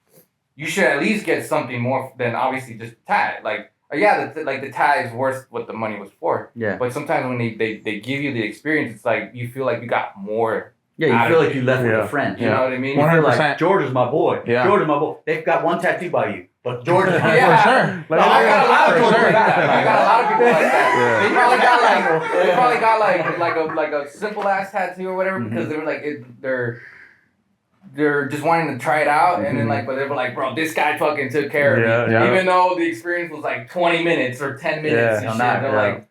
you should at least get something more than obviously just tat. Like, the tat is worth what the money was for. Yeah. But sometimes when they give you the experience, it's like you feel like you got more. Yeah, you feel like you left with a friend. You know what I mean? You feel 100%. like George is my boy. Yeah. George is my boy. They've got one tattoo by you, but George is my boy. Yeah. For sure. No, I got a lot of people like that. I got a lot of people like that. Yeah. They probably got like a simple ass tattoo or whatever because they were like they're just wanting to try it out and then but they were like, bro, this guy fucking took care of me. Yeah. Even though the experience was like 20 minutes or 10 minutes and shit. They're like,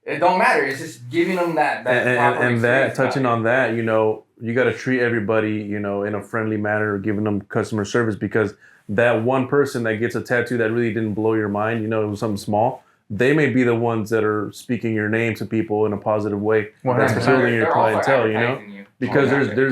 it don't matter. It's just giving them that proper and that experience touching value. on that, you know, you got to treat everybody, you know, in a friendly manner, giving them customer service, because that one person that gets a tattoo that really didn't blow your mind, you know, it was something small. They may be the ones that are speaking your name to people in a positive way. That's 100%. building your They're also clientele, you know. advertising you. Because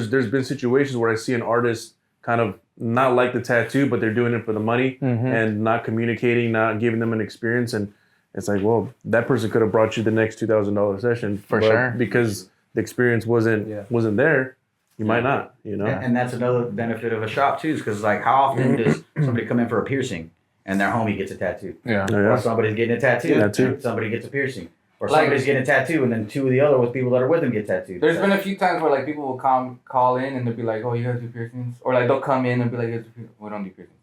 there's been situations where I see an artist kind of not like the tattoo, but they're doing it for the money and not communicating, not giving them an experience, and it's like, well, that person could have brought you the next $2,000 session For sure. because the experience wasn't there. You might not, you know. And that's another benefit of a shop too, because like, how often does somebody come in for a piercing and their homie gets a tattoo? Yeah. Or somebody's getting a tattoo, and somebody gets a piercing. Or somebody's getting a tattoo, and then two of the other people that are with them get tattoos. There's been a few times where like people will call in and they'll be like, "Oh, you guys do piercings?" Or like they'll come in and be like, "You guys do piercings?" We don't do piercings.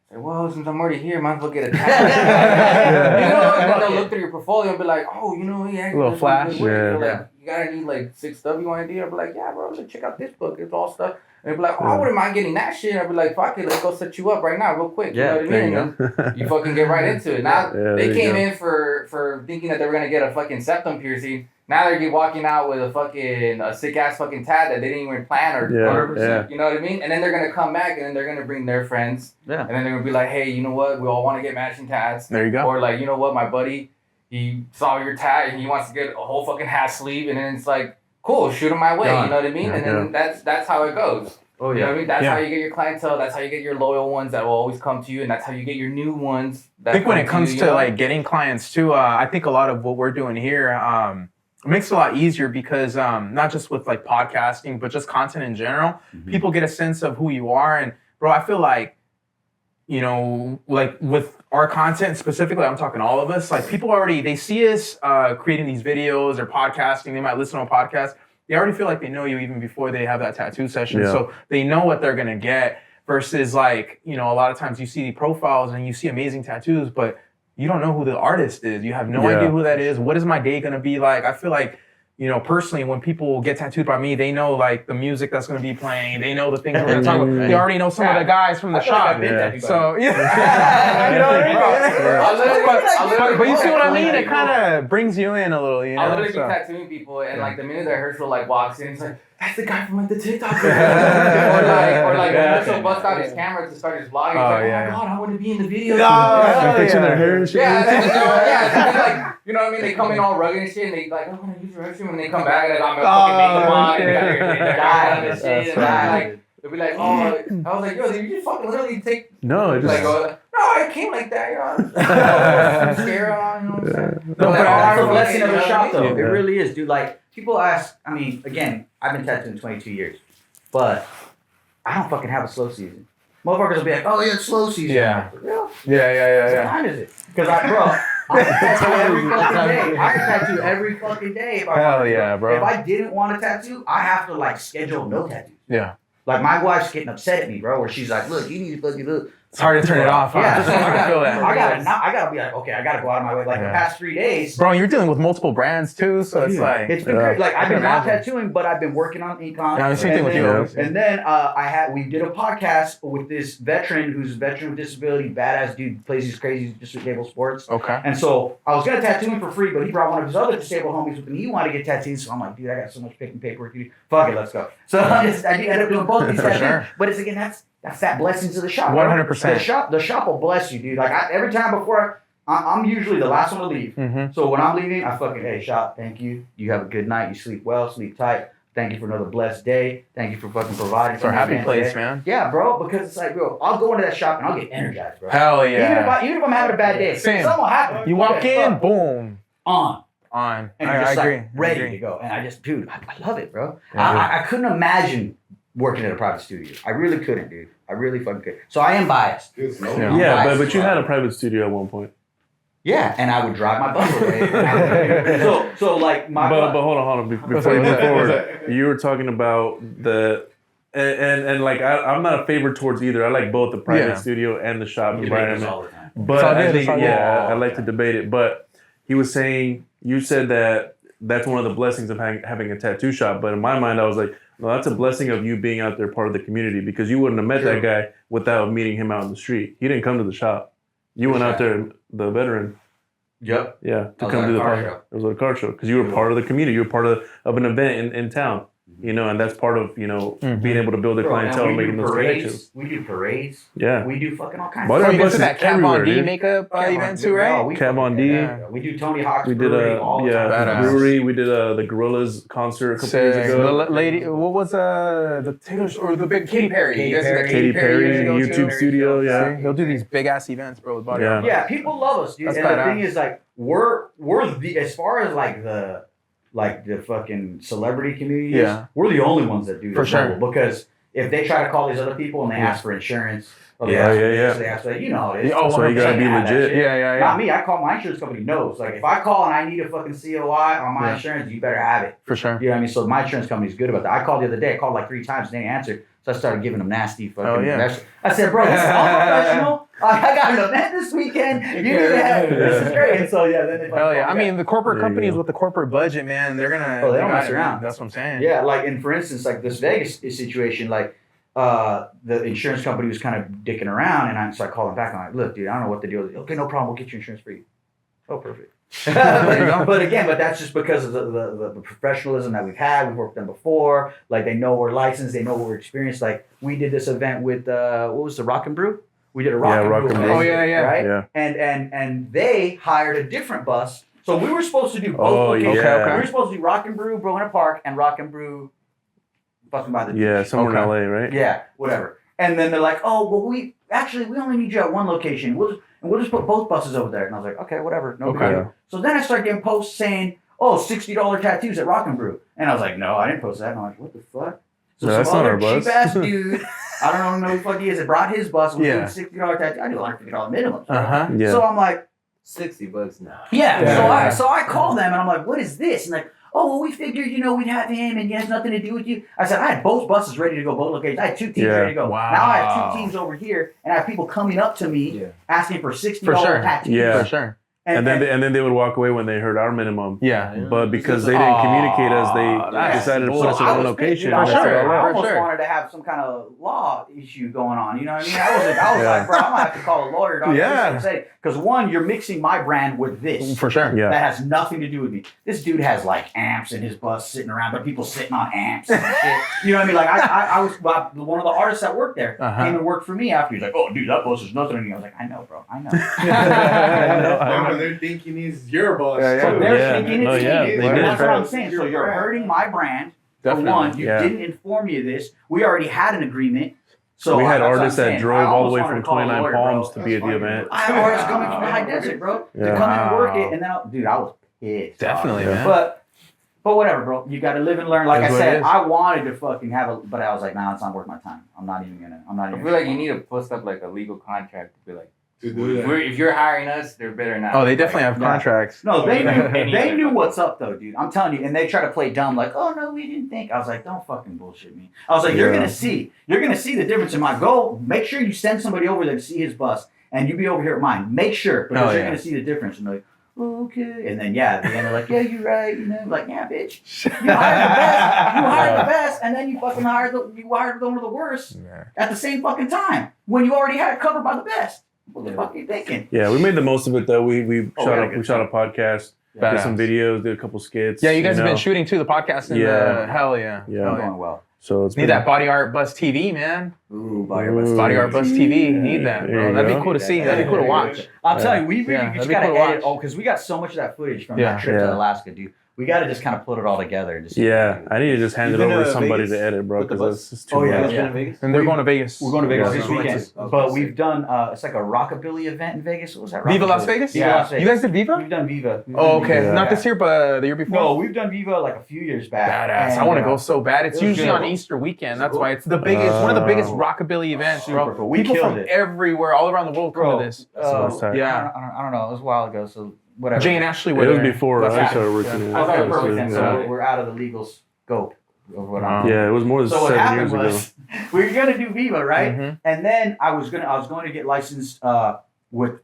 Say, well, since I'm already here, might as well get a tattoo. You know, and then they'll look through your portfolio and be like, "Oh, you know, yeah, A little flash. Like, you gotta need like 6 WID. I'll be like, "Yeah, bro, check out this book. It's all stuff." And they'll be like, "Oh, I wouldn't mind getting that shit." I'll be like, "Fuck it, let's go set you up right now, real quick." You know what I mean? And you fucking get right into it. Now they came in for thinking that they were gonna get a fucking septum piercing. Now they're walking out with a sick ass fucking tat that they didn't even plan or 100%. You know what I mean? And then they're gonna come back and then they're gonna bring their friends. Yeah. And then they're gonna be like, "Hey, you know what? We all want to get matching tats." There you go. Or like, you know what? My buddy, he saw your tat and he wants to get a whole fucking half sleeve, and then it's like, cool, shoot him my way. You know what I mean? And then that's how it goes. Oh, You know what I mean? That's how you get your clientele. That's how you get your loyal ones that will always come to you, and that's how you get your new ones. That I think when it come comes you, to you know? like getting clients too, I think a lot of what we're doing here makes it a lot easier because not just with like podcasting, but just content in general, people get a sense of who you are. And bro, I feel like, you know, like with our content specifically, I'm talking all of us, like people already, they see us creating these videos or podcasting, they might listen to a podcast. They already feel like they know you even before they have that tattoo session. Yeah. So they know what they're going to get versus like, you know, a lot of times you see profiles and you see amazing tattoos, but you don't know who the artist is. You have no idea who that is. What is my day going to be like? I feel like, you know, personally, when people get tattooed by me, they know like the music that's going to be playing. They know the things we're going to talk about. They already know some of the guys from the shop. So, you know what I mean? But you see what I mean? It kind of brings you in a little, you know? I literally be tattooing people, and like the minute that Herchell like walks in, it's like, that's the guy from like the TikTok. or like when Herchell busts out his camera to start his vlog, he's like, oh my god, I want to be in the video. Fixing their hair and shit. Like, you know what I mean? They come in all rugged and shit, and they like, I'm gonna use your Herchell, and they come back and they got my fucking makeup on, and they got your guy and shit, and like, they'll be like, oh, I was like, yo, did you just fucking literally take? No, it just like, no, I came like that, you know. Mascara on, you know what I'm saying? No, but that's a blessing of you a know shop, what I though. mean? It really is, dude. Like, people ask, I mean, again, I've been tattooing 22 years, but I don't fucking have a slow season. Motherfuckers will be like, oh, yeah, it's slow season. Yeah. Like, real? Yeah. What time is it? Because I tattoo every fucking day. I can tattoo every fucking day. If I Hell wanted to. yeah, bro. If I didn't want to tattoo, I have to, like, schedule no tattoos. Yeah. Like, my wife's getting upset at me, bro, where she's like, look, you need to fucking look. It's hard to turn it off. Huh? Yeah, so I feel that. I gotta be like, okay, I gotta go out of my way. Like the past 3 days, Bro, you're dealing with multiple brands too, so it's like it's been great. Like I've been not imagine. tattooing, but I've been working on InkCon. Yeah, the same thing with you. And then we did a podcast with this veteran who's a veteran with disability, badass dude, plays these crazy disabled sports. Okay. And so I was gonna tattoo him for free, but he brought one of his other disabled homies with him. He wanted to get tattoos, so I'm like, dude, I got so much picking paperwork to do. Fuck it, let's go. So I ended up doing both these tattoos. Sure. But it's again, that's that blessing to the shop. 100%. The shop will bless you, dude. Like every time before, I'm usually the last one to leave. Mm-hmm. So when I'm leaving, I fucking, hey, shop, thank you. You have a good night. You sleep well, sleep tight. Thank you for another blessed day. Thank you for fucking providing. For a happy place, today. man. Yeah, bro, because it's like, bro, I'll go into that shop and I'll get energized, bro. Hell yeah. Even if I'm having a bad day, Same. something will happen. You walk in, boom. On. On. And I you're just agree. like ready to go. And I just, dude, I love it, bro. I couldn't imagine working at a private studio. I really couldn't, dude. I really fucking could. So I am biased. Yeah, but you had a private studio at one point. Yeah, and I would drive my bus away. so like my. But hold on. Before you move forward, you were talking about and like I'm not a favorite towards either. I like both the private studio and the shop environment. All the time. But I think I like to debate it. But he was saying, you said that that's one of the blessings of having a tattoo shop. But in my mind, I was like, no, that's a blessing of you being out there part of the community, because you wouldn't have met that guy without meeting him out in the street. He didn't come to the shop. You went out there, the veteran. Yep. Yeah, to come to the car show. It was a car show because you were part of the community. You were part of an event in town. You know, and that's part of, you know, being able to build a clientele and making those connections. We do parades. Yeah. We do fucking all kinds But of You Buses went to that Kat Von D everywhere, makeup event too, right? Kat Von D. Yeah. We do Tony Hawk's We did brewery all the time. Badass. brewery. We did the Gorillas concert a couple years ago. The lady, what was the Taylor or the big Katy Perry? Katy You guys did that Perry. Katy Perry years ago, too? YouTube studio. Yeah. See? They'll do these big ass events, bro. With body Yeah. armor. Yeah, people love us, dude. That's And the badass. thing is, like, we're the, as far as like the fucking celebrity community is, we're the only ones that do this. For sure. level, because if they try to call these other people and they ask for insurance, or they Yeah, ask for yeah, this, yeah. they ask for that, you know how it is. Oh, So you gotta be 100% have that legit. shit. Yeah. Not me. I call my insurance company knows. Like if I call and I need a fucking COI on my Yeah. insurance, you better have it. For sure. You know what I mean? So my insurance company's good about that. I called the other day. I called like 3 times and they didn't answer. So I started giving them nasty fucking. Oh, yeah. messages. I said, bro, this is unprofessional. I got an event this weekend. You need to have this is great. And so yeah, then they Hell yeah. I okay. mean, the corporate There you companies go. with the corporate budget, man, they're gonna. Oh, they don't got mess it, around. man. That's what I'm saying. Yeah, like and for instance, like this Vegas situation, like the insurance company was kind of dicking around, and so I called them back. I'm like, look, dude, I don't know what the deal is. Okay, no problem. We'll get your insurance for you. Oh, perfect. but again, that's just because of the professionalism that we've had. We've worked with them before. Like they know we're licensed. They know we're experienced. Like we did this event with what was the Rock and Brew? We did a Rock and Brew. Brew. Oh, yeah. Right. Yeah. And they hired a different bus. So we were supposed to do both Oh, locations. yeah. We were supposed to do Rock and Brew, Buena Park, and Rock and Brew, fucking by the beach. Yeah, somewhere in Okay. LA, right? Yeah, whatever. And then they're like, oh, well, we only need you at one location. We'll just put both buses over there. And I was like, okay, whatever, no big Okay. deal. So then I started getting posts saying, oh, $60 tattoos at Rock and Brew. And I was like, no, I didn't post that. And I'm like, what the fuck? So No, that's some not other our bus. cheap ass dude, I don't know who the fuck he is, that brought his bus with Yeah. $60 tattoo. I do $150 minimum. Uh-huh. Yeah. So I'm like, $60 now. yeah. Yeah. So I called them and I'm like, what is this? And like, oh, well, we figured, we'd have him and he has nothing to do with you. I said, I had both buses ready to go, both locations. I had 2 teams Yeah. ready to go. Wow. Now I have 2 teams over here and I have people coming up to me asking for $60 For sure. tattoos. Yeah. For sure. And then they would walk away when they heard our minimum. Yeah. But because they didn't communicate us, they that's decided to put us in I one was location. pissed, and For that's sure. all I out. almost sure. wanted to have some kind of law issue going on. You know what I mean? I was Yeah. like, bro, I'm gonna have to call a lawyer. Dog. Yeah. Because one, you're mixing my brand with this. For sure. Yeah. That has nothing to do with me. This dude has like amps in his bus sitting around, but people sitting on amps and shit. You know what I mean? Like I was one of the artists that worked there came and worked for me after. He's like, oh, dude, that bus is nothing to me. I was like, I know, bro, I know. Remember, they're thinking he's your boss. So they're Yeah. thinking Oh, it's yeah, me. they And did. that's what I'm saying. So you're hurting my brand. Definitely. For one, you Yeah. didn't inform me of this. We already had an agreement. So we had that's what I'm artists that saying. drove I all the almost way wanted from to call a 29 lawyer, Palms bro. to be at the event. I had artists coming from the high desert, bro, to Yeah. come in and work Wow. it, and then dude, I was pissed. Definitely, dog. man. But whatever, bro. You got to live and learn. Like That's I what it said, is. I wanted to fucking have a, but I was like, nah, it's not worth my time. I'm not even I gonna. feel like you need to post up like a legal contract to be like, to do that. If you're hiring us, they're better not. Oh, they definitely have contracts. No, they Any they other knew fucking- what's up though, dude. I'm telling you, and they try to play dumb, like, oh no, we didn't think. I was like, don't fucking bullshit me. I was like, you're gonna see the difference in my goal. Make sure you send somebody over there to see his bus, and you be over here at mine. Make sure because you're gonna see the difference. And they're like, oh, okay, and then at the end they're like, yeah, you're right. You know, I'm like, yeah, bitch, you hired the best, the best, and then you fucking hired one of the worst at the same fucking time when you already had it covered by the best. What the fuck are you thinking? Yeah, we made the most of it though. We we shot had a good a podcast, did some videos, did a couple skits. Yeah, you guys have been shooting too, the podcast. And hell yeah. Yeah. Hell Going well. So it's Need that Body Art Buzz TV, man. Ooh, Body Art Buzz TV. Need that, There bro. you That'd go. be cool to see. That'd be cool to watch. I'm telling you, we really Yeah, just that'd be gotta cool to edit. watch. Oh, because we got so much of that footage from Yeah. that trip Yeah. to Alaska, dude. We gotta just kind of put it all together. And just I need to just hand You it been over to to somebody Vegas to edit, bro, with the because bus? it's just too Oh, yeah, much. You guys been to Vegas? And they're going to Vegas. We're going to Vegas Yeah. this weekend. But we've done, it's like a rockabilly event in Vegas. What was that? Viva Las Rockabilly? Vegas? Viva Las Vegas. You guys did Viva? We've done Viva. We've Oh, done okay. Viva. Not this year, but the year before. No, we've done Viva like a few years back. Badass. And, I want to go so bad. It's it was usually good. on Easter weekend. That's why it's the biggest, one of the biggest rockabilly events, bro. Super cool. We People killed from it. everywhere, all around the world come Bro, to this. Yeah. I don't know. It was a while ago, so whatever. Jay and Ashley were It was there. before That's I right. started working Yeah. in I thought it. perfect then, Yeah. so we're out of the legal scope of what I'm doing. Yeah, it was more than So what 7 happened years ago. was we were gonna do Viva, right? Mhm. And then I was going to get licensed with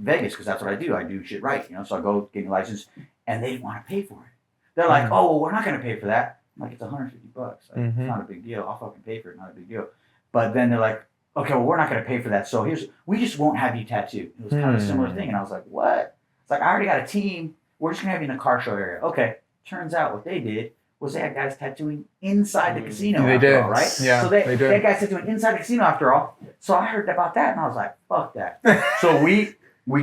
Vegas because that's what I do. I do shit right, you know. So I go get licensed, and they didn't want to pay for it. They're like, "Oh, well, we're not gonna pay for that." I'm like, "It's $150. Like, It's not a big deal. I'll fucking pay for it. Not a big deal." But then they're like, "Okay, well, we're not gonna pay for that. So we just won't have you tattooed." It was kind of a similar thing, and I was like, "What?" It's like I already got a team. We're just gonna have you in the car show area. Okay. Turns out what they did was they had guys tattooing inside the casino. They after did. all, right? Yeah, So they they did. had guys tattooing inside the casino after all. So I heard about that and I was like, fuck that. So we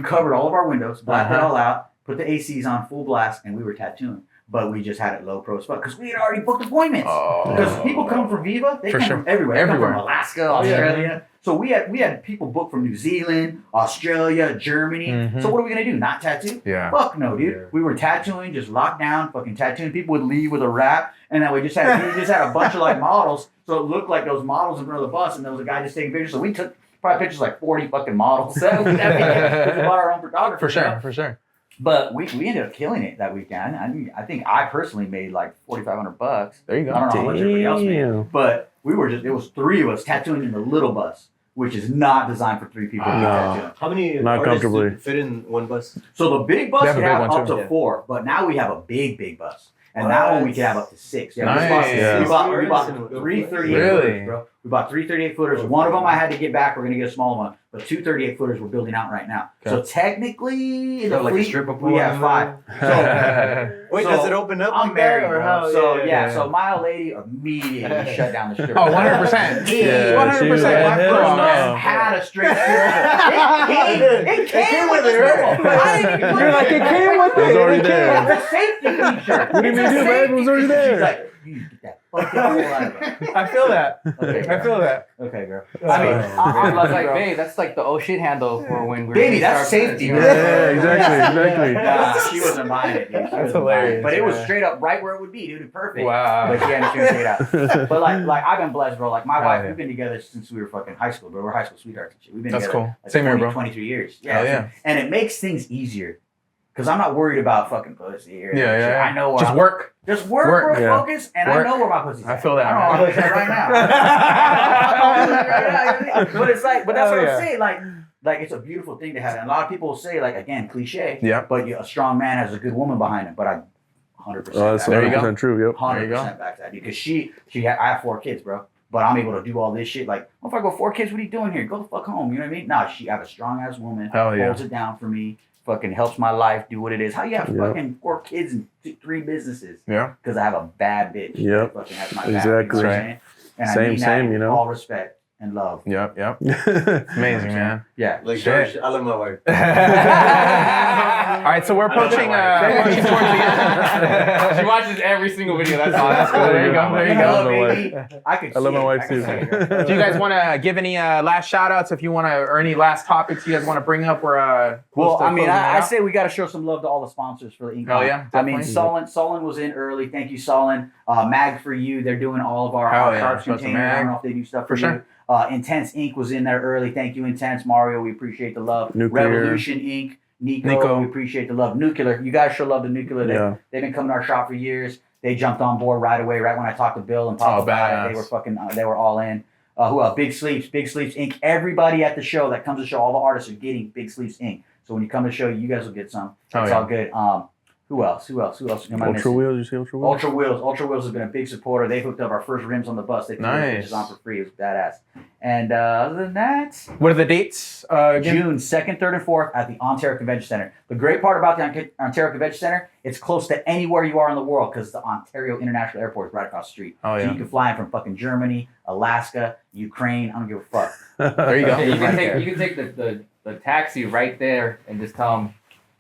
covered all of our windows, blacked it all out, put the ACs on full blast, and we were tattooing. But we just had it low pro as fuck because we had already booked appointments. Because people come from Viva, they For come sure. from everywhere. They come Everywhere. from Alaska, Australia. So we had people booked from New Zealand, Australia, Germany. So what are we gonna do? Not tattoo? Yeah. Fuck no, dude. Yeah. We were tattooing, just locked down, fucking tattooing. People would leave with a wrap, and then we just had a bunch of like models, so it looked like those models in front of the bus, and there was a guy just taking pictures. So we took probably pictures like 40 fucking models. We bought our own photographer. For you know? sure, for sure. But we ended up killing it that weekend. I think I personally made like $4,500. There you I go. don't know how much everybody else made, Damn. but it was 3 of us tattooing in the little bus, which is not designed for 3 people to be No. tattooing. How many Not artists comfortably. fit in one bus? So the big bus They have a can big have one, up too. to Yeah. 4, but now we have a big bus. And that one we can have up to 6. Yeah, this bus- Nice. we bought Yeah. 3 38 Really? footers, bro. We bought 3 38 footers. One of them I had to get back. We're gonna get a smaller one, but 2 38 footers we're building out right now. Okay. So technically, in the So like a fleet, stripper we pole have in 5. Wait, So, does it open up I'm like married, that, or bro. how? So yeah. so my old lady immediately shut down the strip. Oh, 100%. Yeah, 100%. My hell first no. man had a straight strip. It came with it, right? You're like, it came with It was it. already there. It's a safety feature. What do you mean, dude, man? It was already there. She's like, you need to get that fucking hole out of here. I feel that. Okay, I feel that. Okay, girl. I mean, I'm like, lucky, bro. babe, that's like the oh shit handle for when we're Baby, that's safety, Yeah. bro. Yeah, exactly. Nah, she wasn't buying it, dude. She That's wasn't buying hilarious, it. But it was man. straight up right where it would be, dude. Perfect. Wow. But she had to straight out. But like I've been blessed, bro. Like my Hell wife, yeah. we've been together since we were fucking high school, bro. We're high school sweethearts and shit. We've been That's together cool. like Same here, 20, bro. 23 years. Hell yeah. And it makes things easier. Because I'm not worried about fucking pussy. Or Yeah, shit. yeah. I know where Just I'm- work. Just work, Work, bro, yeah. focus, and Work. I know where my pussy's I at. feel that, I don't know man. where right now. But it's like, but that's Hell what yeah. I'm saying. Like it's a beautiful thing to have. And a lot of people will say, like, again, cliche. Yeah. But a strong man has a good woman behind him. But I 100% Oh, that's back There you go. 100% true. Yep. 100% There you go. back to that. Because I have 4 kids, bro. But I'm able to do all this shit. Like, oh, if I go 4 kids, what are you doing here? Go the fuck home. You know what I mean? Nah, I have a strong ass woman. Hell yeah. Holds it down for me. Fucking helps my life do what it is. How you have Yep. fucking 4 kids and 3 businesses? Yeah. Because I have a bad bitch. Yep. that fucking has my back, Exactly. you know what I'm saying? And I Same, mean that same, with you know? all respect and love. Yep. Amazing, Amazing, man. Yeah. Like Shit. George, I love my wife. All right, so we're approaching towards the end. She watches every single video. That's all. That's cool. There you go. There you love go. my Baby, I could. I love see my it. wife I could too. see it. Do you guys want to give any last shout outs if you want to, or any last topics you guys want to bring up? Or Well, I mean, I say we got to show some love to all the sponsors for the InkCon. Oh, yeah, I mean, definitely. Solon was in early. Thank you, Solon. Mag for you. They're doing all of our Hell yeah. sharps Shout out to containers. I Mag. don't know if they do stuff For for sure. you. Intense Ink was in there early. Thank you, Intense. Mario, we appreciate the love. Nuclear. Revolution Ink. Nico. We appreciate the love. Nuclear, you guys show love to Nuclear. Yeah. They've been coming to our shop for years. They jumped on board right away, right when I talked to Bill and Papa about badass. it. They were fucking, they were all in. Who else? Big Sleeps Ink. Everybody at the show that comes to show, all the artists are getting Big Sleeps Ink. So when you come to show, you guys will get some. It's all good. Who else? Am I Ultra missing? Wheels, you see Ultra Wheels? Ultra Wheels has been a big supporter. They hooked up our first rims on the bus. They put Nice. those bitches on for free. It was badass. And other than that, What are the dates? Again? June 2nd, 3rd, and 4th at the Ontario Convention Center. The great part about the Ontario Convention Center, it's close to anywhere you are in the world because the Ontario International Airport is right across the street. Oh, So yeah. you can fly in from fucking Germany, Alaska, Ukraine. I don't give a fuck. There you go. Yeah, you Right can take the taxi right there and just tell them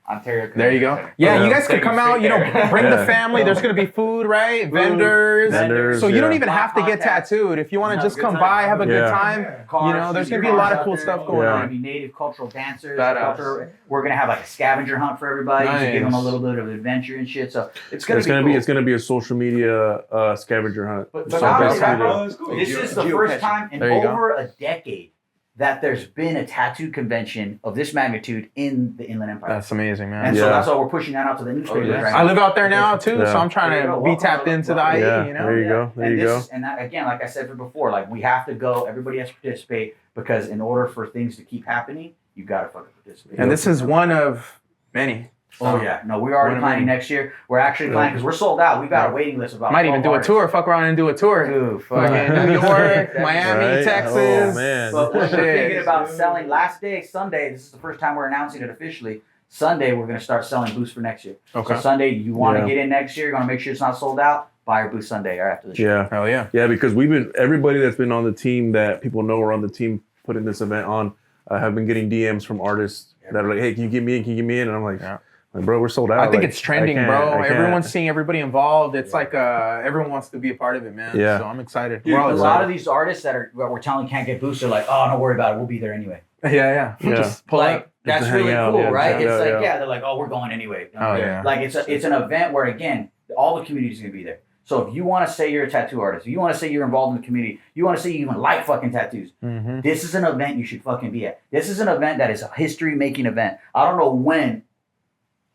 Ontario. There you go. Convention Yeah, Yeah. you guys could come out, you know, bring the Yeah. family. There's going to be food, right? Vendors. Vendors, So you don't yeah. even have to get Contacts. tattooed. If you want Have to a just good come time. by, have a good Yeah. time. Cars, You know, there's see gonna be a lot of cars cool out stuff there. going We're on. going to be native cultural dancers. Badass. We're going to have like a scavenger hunt for everybody to give them a Nice. little bit of adventure and shit. So it's going It's to be gonna cool. be it's gonna be a social media scavenger hunt. But So not only basically that, bro, Oh, that's cool. this is the Geocaching. first time in There you go. over a decade that there's been a tattoo convention of this magnitude in the Inland Empire. That's amazing, man. and so Yeah. that's why we're pushing that out to the newspapers yeah. right I now. live out there now too, Yeah. so I'm trying There you to go. be Welcome, tapped into the welcome. IE, Yeah, you know? there you go. There and you go. And that, again, like I said before, like we have to go. Everybody has to participate because in order for things to keep happening, you got to fucking participate. And this is one of many. Oh yeah, no, we're already One of planning many. next year. We're actually planning because we're sold out. We've got a waiting list of about. Might even 12 do a artists. tour. Fuck around and do a tour. Dude, Fucking New York, Miami, Right? Texas. Oh, man. But we're Shit. thinking about selling last day, Sunday. This is the first time we're announcing it officially. Sunday, we're going to start selling booths for next year. Okay. So Sunday, you want to Yeah. get in next year, you're going to make sure it's not sold out, buy your booth Sunday or after the show. Yeah. Hell yeah. Yeah, because everybody that's been on the team that people know are on the team putting this event on have been getting DMs from artists that are like, hey, can you get me in? Can you get me in? And I'm like, Yeah. bro, we're sold out. I think Like, it's trending, I bro. can't. Everyone's seeing everybody involved. It's like everyone wants to be a part of it, man. Yeah. So I'm excited. Dude, We're all a excited. lot of these artists that we're telling can't get booths, they're like, oh, don't worry about it. We'll be there anyway. Yeah. Yeah. Just pull like, up. that's to hang really out, cool, yeah, right? yeah, It's like, yeah. yeah, they're like, oh, we're going anyway. Oh, yeah. Like, it's an event where, again, all the community's going to be there. So if you want to say you're a tattoo artist, if you want to say you're involved in the community, you want to say you even like fucking tattoos, Mm-hmm. this is an event you should fucking be at. This is an event that is a history-making event. I don't know when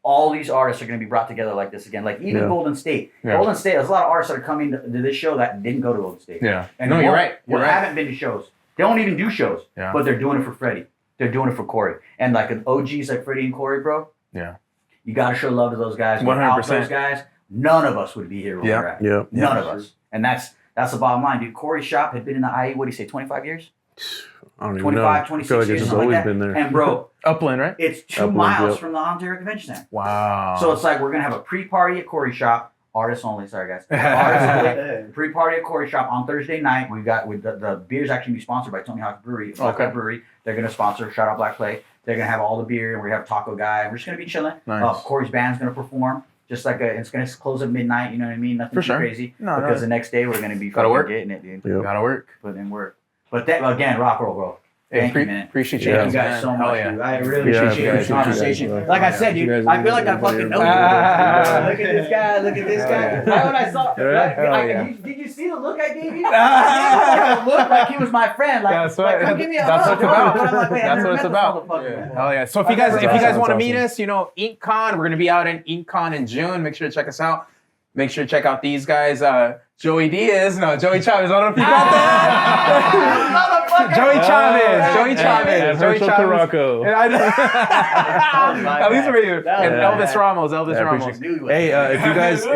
all these artists are going to be brought together like this again. Like even Yeah. Golden State. Yeah. Golden State, there's a lot of artists that are coming to this show that didn't go to Golden State. Yeah. And No, you're right. You're right. haven't been to shows. They don't even do shows. Yeah. But they're doing it for Freddie. They're doing it for Corey. And like an OGs like Freddie and Corey, bro. Yeah. You got to show love to those guys. Without 100%. those guys, none of us would be here where Yeah. we're at. Yeah. None of us. And that's the bottom line, dude. Corey's shop had been in the IE, what do you say, 25 years? I don't even 25, know. I 26 feel like years, it's just something like always that. been there. And bro, Upland, right? it's 2 Upland, miles yep. from the Ontario Convention Center. Wow. So it's like we're going to have a pre-party at Corey's shop. Artists only, sorry guys. Artists only. Pre-party at Corey's shop on Thursday night. We've got with the beers actually be sponsored by Tony Hawk's Brewery. Black Okay. Clay Brewery. They're going to sponsor. Shout out Black Clay. They're going to have all the beer, and we have Taco Guy. We're just going to be chilling. Nice. Corey's band's going to perform. Just like it's going to close at midnight. You know what I mean? Nothing For too sure. crazy. No, because no. the next day we're going to be Gotta fucking work. getting it, dude. Yep. Gotta work. Put in work. But that again, rock roll, bro. Hey, Thank you, man. Appreciate you Yeah. Thank you guys so man. much, Hell yeah. dude. I really Yeah, appreciate this appreciate you conversation. guys. Like I said, You dude, guys I feel like I fucking know you. Ah. Look at this guy. Look at this guy. Yeah. Right when I saw, Yeah. Hell yeah. did you see the look I gave you? I gave him a look like he was my friend. Like, That's like what- come give me a that's hug, what it's about. bro. I'm like, wait, I've That's never what it's met this about. motherfucker Yeah. before. Hell yeah. So if you That's guys want to awesome. meet us, you know, InkCon, we're gonna be out in InkCon in June. Make sure to check us out. Make sure to check out these guys. Joey Chavez. I don't know if you got that. Joey Chavez. Joey Chavez. Joey Herchell Chavez. Carrasco. And At least for you. That was And my Elvis bad. Ramos. Elvis Yeah, I Ramos. appreciate Hey,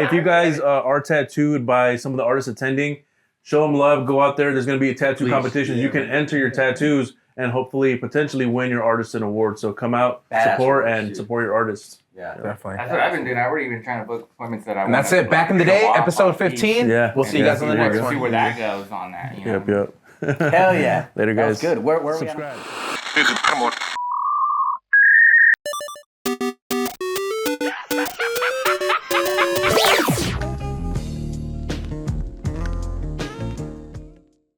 if you guys are tattooed by some of the artists attending, show them love. Go out there. There's going to be a tattoo competition. You can enter your tattoos and hopefully, potentially win your artist an award. So come out, Badass support, award, and dude. support your artists. Yeah. Definitely. That's what I've been doing. I've already been trying to book appointments that I And that's wanna it. Back in the show day, off episode on 15. Yeah. We'll see you guys on the There you next go. one. See where that goes on that. You know? Yep. Hell yeah. Later, That was guys. good. Where are we at? Subscribe. Come on.